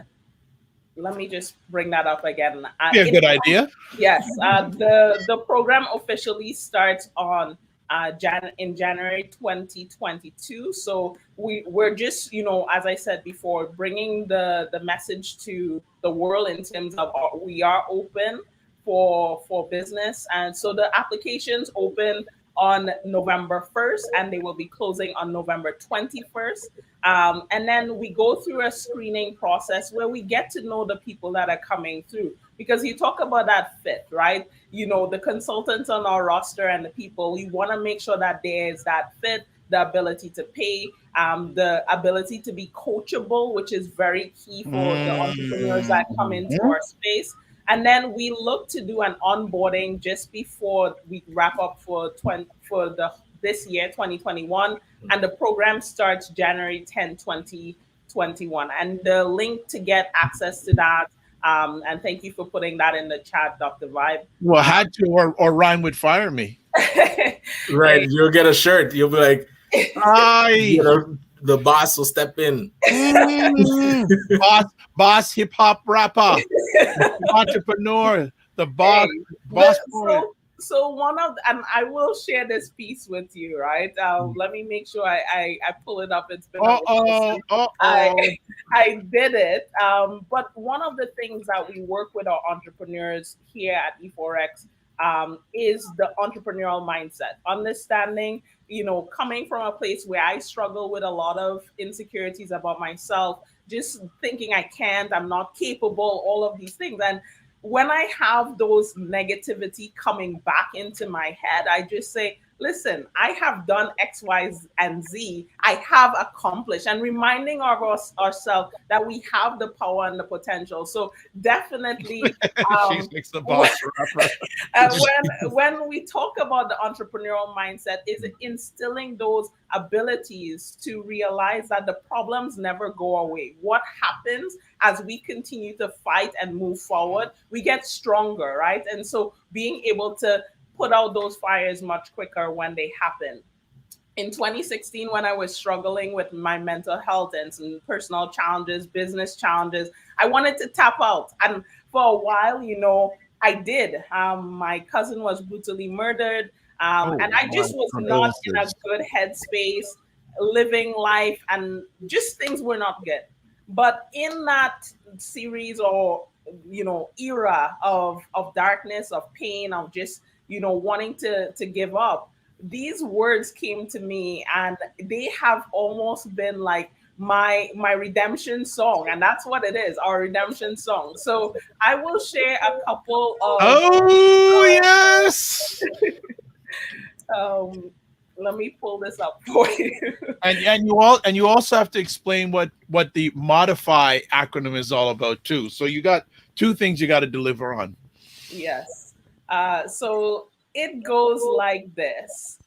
let me just bring that up again. Yeah, good idea. Yes, the program officially starts on in January 2022. So we're just, as I said before, bringing the message to the world in terms of we are open for business. And so the applications open on November 1st, and they will be closing on November 21st. And then we go through a screening process where we get to know the people that are coming through. Because you talk about that fit, right? The consultants on our roster and the people, we want to make sure that there's that fit, the ability to pay, the ability to be coachable, which is very key for the entrepreneurs that come into our space. And then we look to do an onboarding just before we wrap up for this year, 2021. And the program starts January 10, 2021. And the link to get access to that, and thank you for putting that in the chat, Dr. Vibe. Well, had to, or Ryan would fire me. Right. You'll get a shirt. You'll be like, the boss will step in. Boss hip hop rapper, entrepreneur, the boss. So one of, and I will share this piece with you, right? Let me make sure I pull it up. It's been I did it. But one of the things that we work with our entrepreneurs here at E4X is the entrepreneurial mindset, understanding, coming from a place where I struggle with a lot of insecurities about myself, just thinking I can't, I'm not capable, all of these things. And when I have those negativity coming back into my head, I just say, listen, I have done X, Y, and Z. I have accomplished, and reminding ourselves that we have the power and the potential. So definitely, she's the boss rapper. When we talk about the entrepreneurial mindset, is instilling those abilities to realize that the problems never go away. What happens as we continue to fight and move forward, we get stronger, right? And so being able to put out those fires much quicker when they happen. In 2016, when I was struggling with my mental health and some personal challenges, business challenges, I wanted to tap out. And for a while, I did. My cousin was brutally murdered. And I just was not in a good headspace, living life, and just things were not good. But in that series or, era of darkness, of pain, of just, wanting to give up, these words came to me, and they have almost been like my redemption song. And that's what it is, our redemption song. So I will share a couple of... Oh, yes! Let me pull this up for you. And you also have to explain what the Modify acronym is all about too. So you got two things you got to deliver on. Yes. So it goes like this.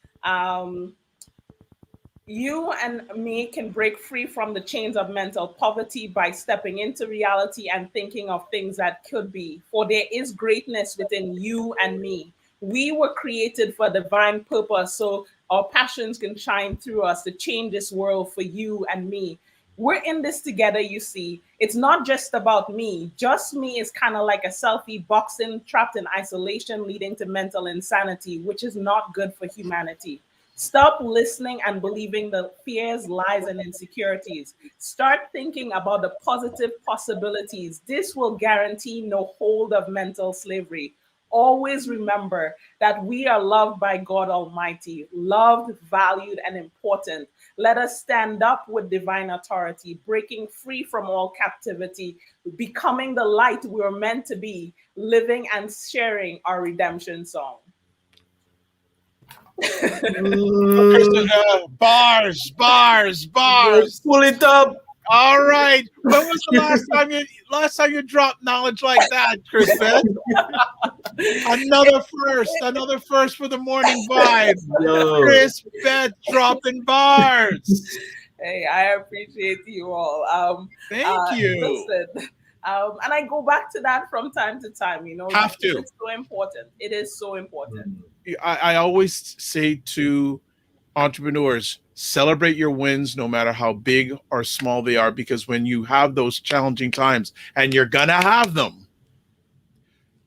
You and me can break free from the chains of mental poverty by stepping into reality and thinking of things that could be. For there is greatness within you and me. We were created for divine purpose, so our passions can shine through us to change this world for you and me. We're in this together, you see. It's not just about me. Just me is kind of like a selfie boxing, trapped in isolation, leading to mental insanity, which is not good for humanity. Stop listening and believing the fears, lies, and insecurities. Start thinking about the positive possibilities. This will guarantee no hold of mental slavery. Always remember that we are loved by God Almighty, loved, valued, and important. Let us stand up with divine authority, breaking free from all captivity, becoming the light we are meant to be, living and sharing our redemption song. Bars. Pull it up. All right. When was the last time you dropped knowledge like that, Chris-Beth? Another first for the morning vibe. Chris-Beth dropping bars. Hey, I appreciate you all. Thank you. Listen, and I go back to that from time to time. Have to. It's so important. It is so important. I always say to entrepreneurs, celebrate your wins no matter how big or small they are, because when you have those challenging times, and you're gonna have them,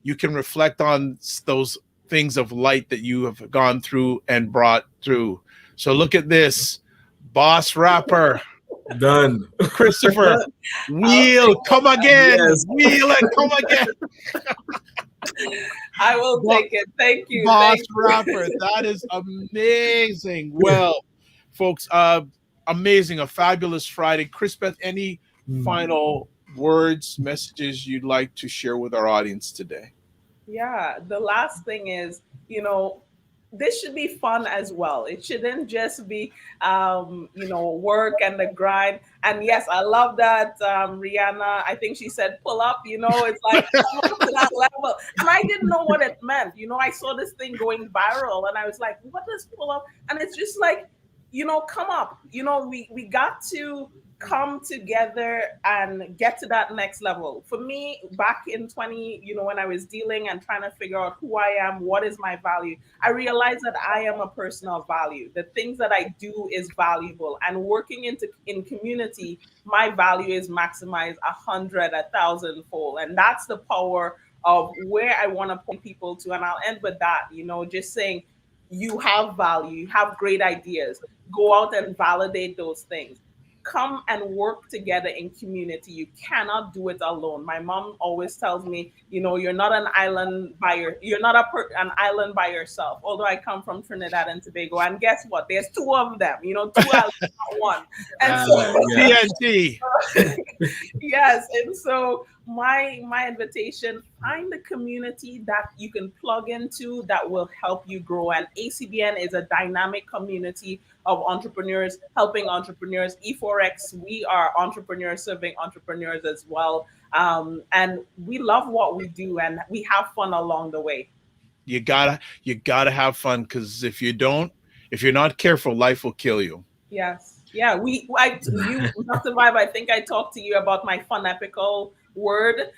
you can reflect on those things of light that you have gone through and brought through. So look at this. Boss rapper. Done. Christopher. Wheel, come again. Yes. Wheel and come again. I will take it. Thank you. Boss rapper. That is amazing. Well, folks, amazing. A fabulous Friday. Chris-Beth, any final words, messages you'd like to share with our audience today? Yeah, the last thing is, this should be fun as well. It shouldn't just be, work and the grind. And yes, I love that Rihanna, I think she said pull up, it's like come up to that level. And I didn't know what it meant. I saw this thing going viral and I was like, what does pull up? And it's just like, come up. We got to come together and get to that next level. For me, back in when I was dealing and trying to figure out who I am, what is my value, I realized that I am a person of value. The things that I do is valuable. And working in community, my value is maximized 100, 1,000 fold. And that's the power of where I want to point people to. And I'll end with that, just saying, you have value, you have great ideas. Go out and validate those things. Come and work together in community. You cannot do it alone. My mom always tells me, you're not an island you're not an island by yourself. Although I come from Trinidad and Tobago, and guess what? There's two of them. Two islands, not one. And so TNT. Yes, and so my invitation: find a community that you can plug into that will help you grow. And ACBN is a dynamic community of entrepreneurs helping entrepreneurs. E4X, we are entrepreneurs serving entrepreneurs as well. And we love what we do and we have fun along the way. You gotta have fun, because if you're not careful, life will kill you. Yes. Yeah, Dr. Vibe, I think I talked to you about my fun epical word.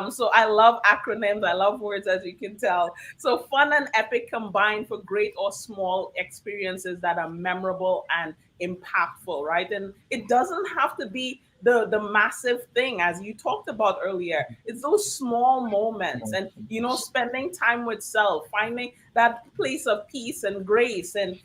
So I love acronyms. I love words, as you can tell. So fun and epic combined for great or small experiences that are memorable and impactful, right? And it doesn't have to be the massive thing, as you talked about earlier. It's those small moments and, spending time with self, finding that place of peace and grace and,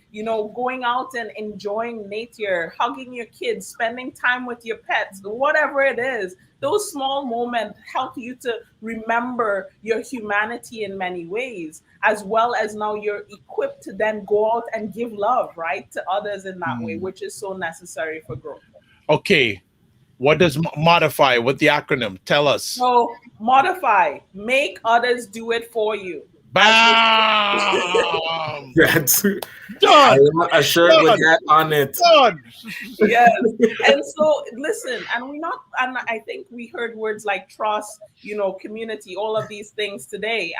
going out and enjoying nature, hugging your kids, spending time with your pets, whatever it is. Those small moments help you to remember your humanity in many ways, as well as now you're equipped to then go out and give love, right, to others in that way, which is so necessary for growth. Okay. What does modify? What the acronym? Tell us. So modify, make others do it for you. Bam! That's Done. I want a shirt with that on it. Done. Yes. And so listen, and I think we heard words like trust, community, all of these things today.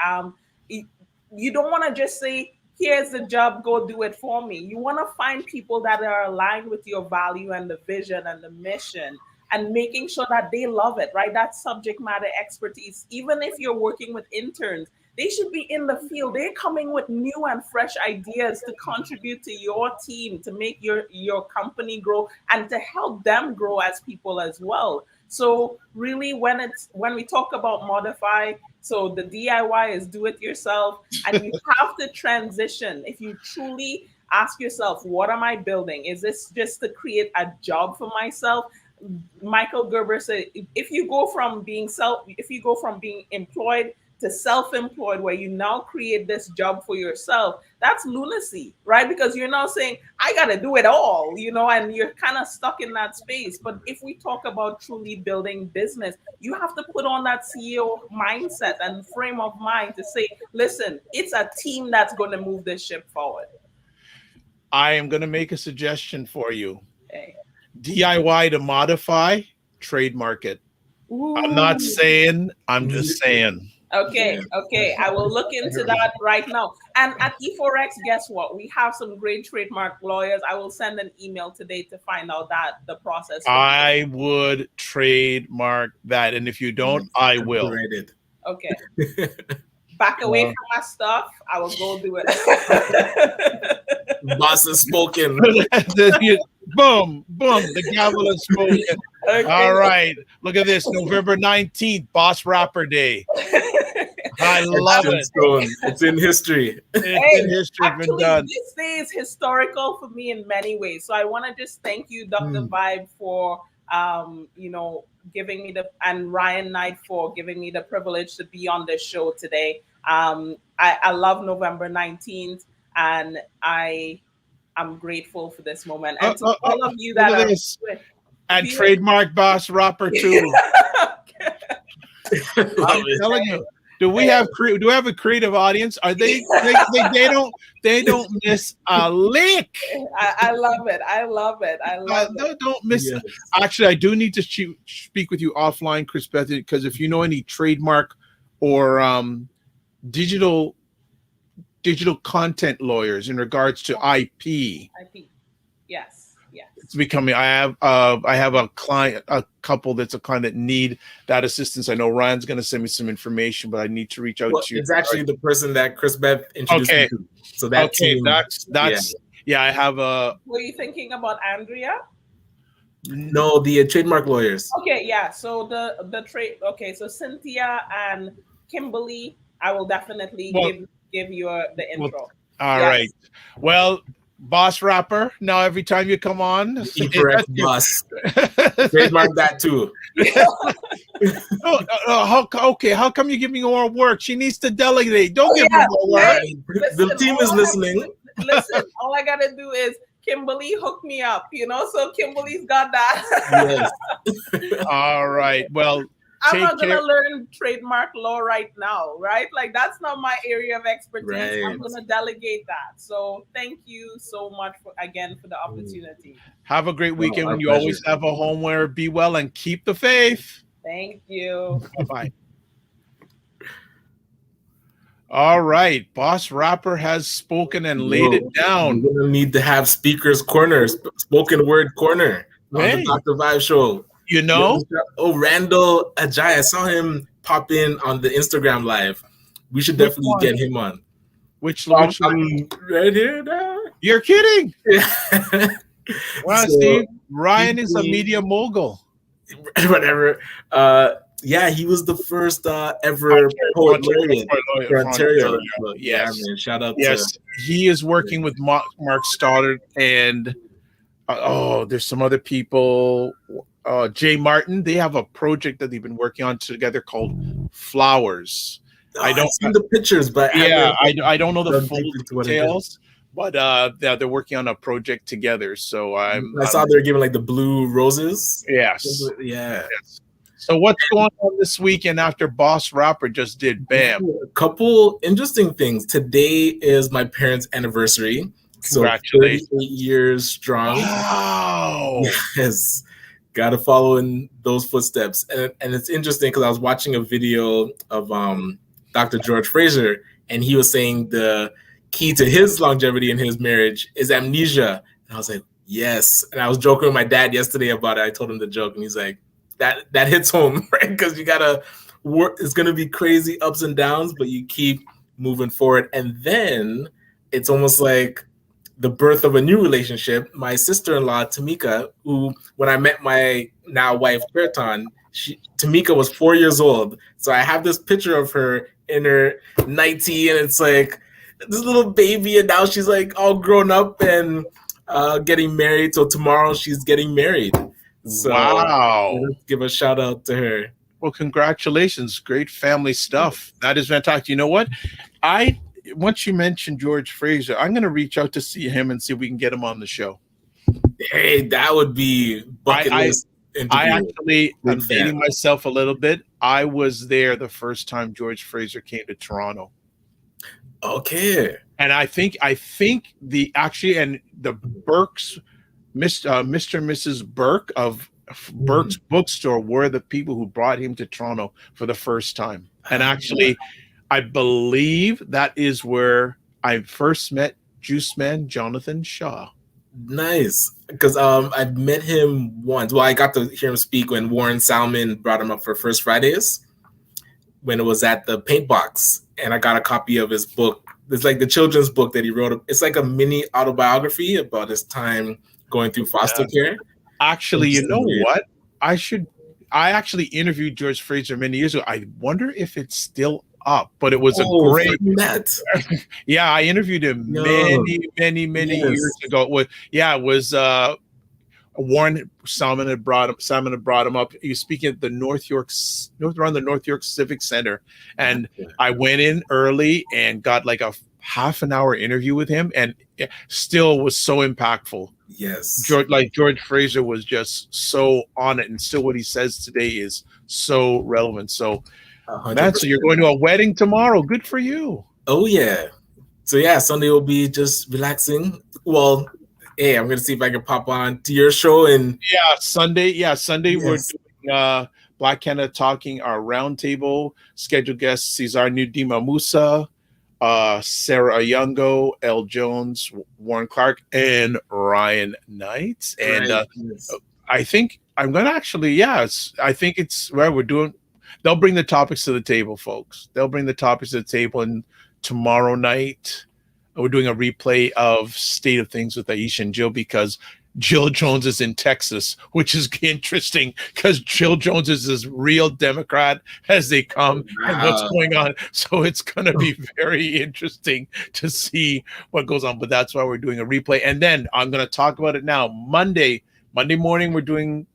You don't want to just say, here's the job, go do it for me. You want to find people that are aligned with your value and the vision and the mission, and making sure that they love it, right? That subject matter expertise. Even if you're working with interns, they should be in the field. They're coming with new and fresh ideas to contribute to your team, to make your company grow and to help them grow as people as well. So really, when we talk about modify, so the DIY is do it yourself, and you have to transition. If you truly ask yourself, what am I building? Is this just to create a job for myself? Michael Gerber said, if you go from being employed to self-employed, where you now create this job for yourself, that's lunacy, right? Because you're now saying, I got to do it all, and you're kind of stuck in that space. But if we talk about truly building business, you have to put on that CEO mindset and frame of mind to say, listen, it's a team that's going to move this ship forward. I am going to make a suggestion for you. Okay. DIY to modify, trademark it. Ooh. I'm not saying, I'm just saying. Okay. I will look into that right now. And at E4X, guess what? We have some great trademark lawyers. I will send an email today to find out the process. I would trademark that. And if you don't, I will. Okay. Back away from my stuff. I will go do it. Boss has spoken. Boom, the gavel has spoken. Okay. All right. Look at this. November 19th, Boss Rapper Day. I love it. It's in history. It's in history. Actually, been done. This day is historical for me in many ways. So I want to just thank you, Dr. Vibe, for giving me and Ryan Knight for giving me the privilege to be on this show today. I love November 19th, and I'm grateful for this moment. And to all of you that are and trademark Boss Rapper too. I'm telling you. Do we have a creative audience? Are they don't miss a lick. I love it. Don't miss it. Actually, I do need to speak with you offline, Chris-Beth, because if you know any trademark or digital content lawyers in regards to IP. Yes. It's becoming. I have a couple that's a client that need that assistance. I know Ryan's going to send me some information, but I need to reach out to you. It's actually the person that Chris-Beth introduced me to. So that's I have a. Were you thinking about Andrea? No, the trademark lawyers. Okay, yeah. So the trade. Okay, so Cynthia and Kimberly, I will definitely give you the intro. All right. Well. Boss Rapper. Now every time you come on, boss. Trademark that too. How come you give me more work? She needs to delegate. Don't give me more work. The team is listening. Listen, all I gotta do is Kimberly hook me up. So Kimberly's got that. Yes. All right. Well. I'm not going to learn trademark law right now, right? Like, that's not my area of expertise. Right. I'm going to delegate that. So thank you so much for the opportunity. Have a great weekend. You always have a home where be well and keep the faith. Thank you. Bye-bye. All right. Boss Rapper has spoken and laid it down. We're going to need to have speakers corner, spoken word corner on the Dr. Vibe show. Randall Ajay, I saw him pop in on the Instagram live. We should definitely get him on. Which I'm right here now. You're kidding. Wow, Steve. Ryan is a media mogul. Whatever. He was the first ever poet laureate for Ontario. Yes. Man, shout out. Yes, he is working with Mark Stoddard and there's some other people. Jay Martin, they have a project that they've been working on together called Flowers. I've seen the pictures, but I don't know the full details. But they're working on a project together. So I saw they're giving like the blue roses. Yes. Yeah. Yes. So what's going on this weekend after Boss Rapper just did BAM? A couple interesting things. Today is my parents' anniversary. So congratulations. 38 years strong. Wow. Yes. Got to follow in those footsteps. And it's interesting because I was watching a video of Dr. George Fraser, and he was saying the key to his longevity in his marriage is amnesia. And I was like, yes. And I was joking with my dad yesterday about it. I told him the joke, and he's like, that hits home, right? Because you got to work. It's going to be crazy ups and downs, but you keep moving forward. And then it's almost like the birth of a new relationship. My sister-in-law, Tamika, who, when I met my now wife, Berton, Tamika was 4 years old. So I have this picture of her in her nightie, and it's like this little baby, and now she's like all grown up and getting married. So tomorrow she's getting married. So wow. Let's give a shout out to her. Well, congratulations. Great family stuff. That is fantastic. You know what? Once you mentioned George Fraser, I'm going to reach out to see him and see if we can get him on the show. Hey, that would be bucket list interview. I actually am Big fan. dating myself a little bit. I was there the first time George Fraser came to Toronto. Okay. And I think the Burke's, Mr. and Mrs. Burke of Burke's bookstore were the people who brought him to Toronto for the first time. And actually, I believe that is where I first met Juice Man Jonathan Shaw. Nice. Because I've met him once. Well, I got to hear him speak when Warren Salmon brought him up for First Fridays when it was at the Paint Box. And I got a copy of his book. It's like the children's book that he wrote. It's like a mini autobiography about his time going through foster care. Actually, you know what? I actually interviewed George Fraser many years ago. I wonder if it's still up, but it was a great yeah, I interviewed him many years ago. It was Warren Salmon had brought him up. He was speaking at the North York Civic Center, and I went in early and got like a half an hour interview with him, and it still was so impactful. Yes, George Fraser was just so on it, and still what he says today is so relevant. So, man, so you're going to a wedding tomorrow. Good for you. Oh yeah. So yeah, Sunday will be just relaxing. Well, hey, I'm gonna see if I can pop on to your show and Sunday. We're doing Black Canada Talking, our roundtable. Scheduled guests Cesar Nudima Musa, Sarah Ayungo, L. Jones, Warren Clark, and Ryan Knight. And I think I'm gonna actually, I think it's where we're doing. They'll bring the topics to the table, folks. They'll bring the topics to the table, and tomorrow night we're doing a replay of State of Things with Aisha and Jill, because Jill Jones is in Texas, which is interesting because Jill Jones is as real Democrat as they come and what's going on. So it's going to be very interesting to see what goes on. But that's why we're doing a replay. And then I'm going to talk about it now. Monday morning, we're doing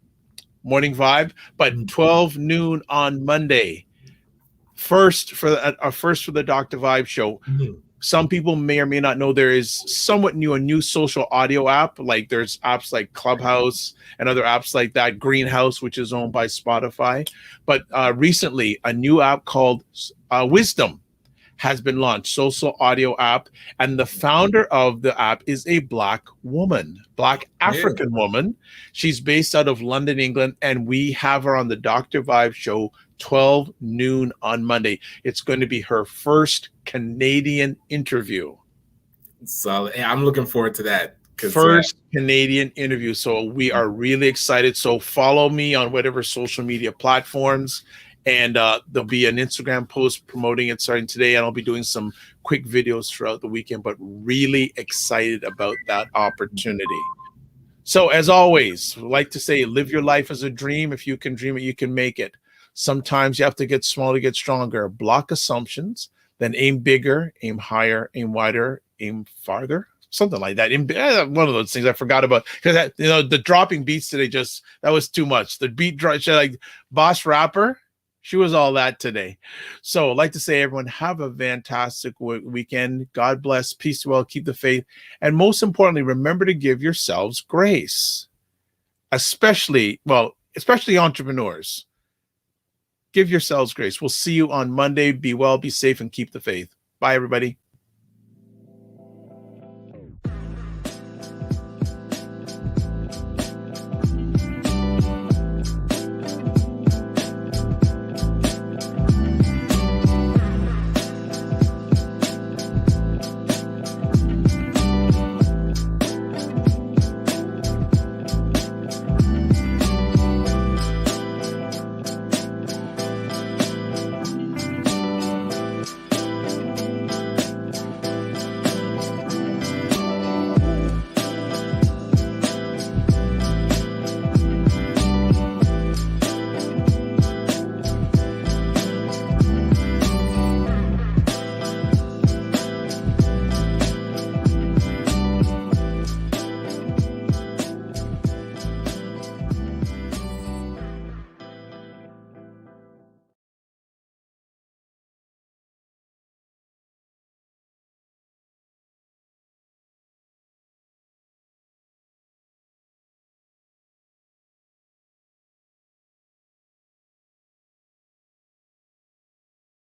Morning Vibe, but 12 noon on Monday. First for the Dr. Vibe show. Some people may or may not know there is somewhat new, a new social audio app. Like there's apps like Clubhouse and other apps like that, Greenhouse, which is owned by Spotify. But recently, a new app called Wisdom has been launched, social audio app. And the founder of the app is a Black woman, Black African woman. She's based out of London, England. And we have her on the Dr. Vibe show 12 noon on Monday. It's going to be her first Canadian interview. So I'm looking forward to that. First Canadian interview. So we are really excited. So follow me on whatever social media platforms. And there'll be an Instagram post promoting it starting today. And I'll be doing some quick videos throughout the weekend, but really excited about that opportunity. So as always, I like to say, live your life as a dream. If you can dream it, you can make it. Sometimes you have to get small to get stronger. Block assumptions, then aim bigger, aim higher, aim wider, aim farther. Something like that. One of those things I forgot about, because the dropping beats today, that was too much. The beat drop, like Boss Rapper, she was all that today. So I'd like to say, everyone, have a fantastic weekend. God bless, peace, well, keep the faith, and most importantly, remember to give yourselves grace, especially entrepreneurs. Give yourselves grace. We'll see you on Monday. Be well, be safe, and keep the faith. Bye, everybody.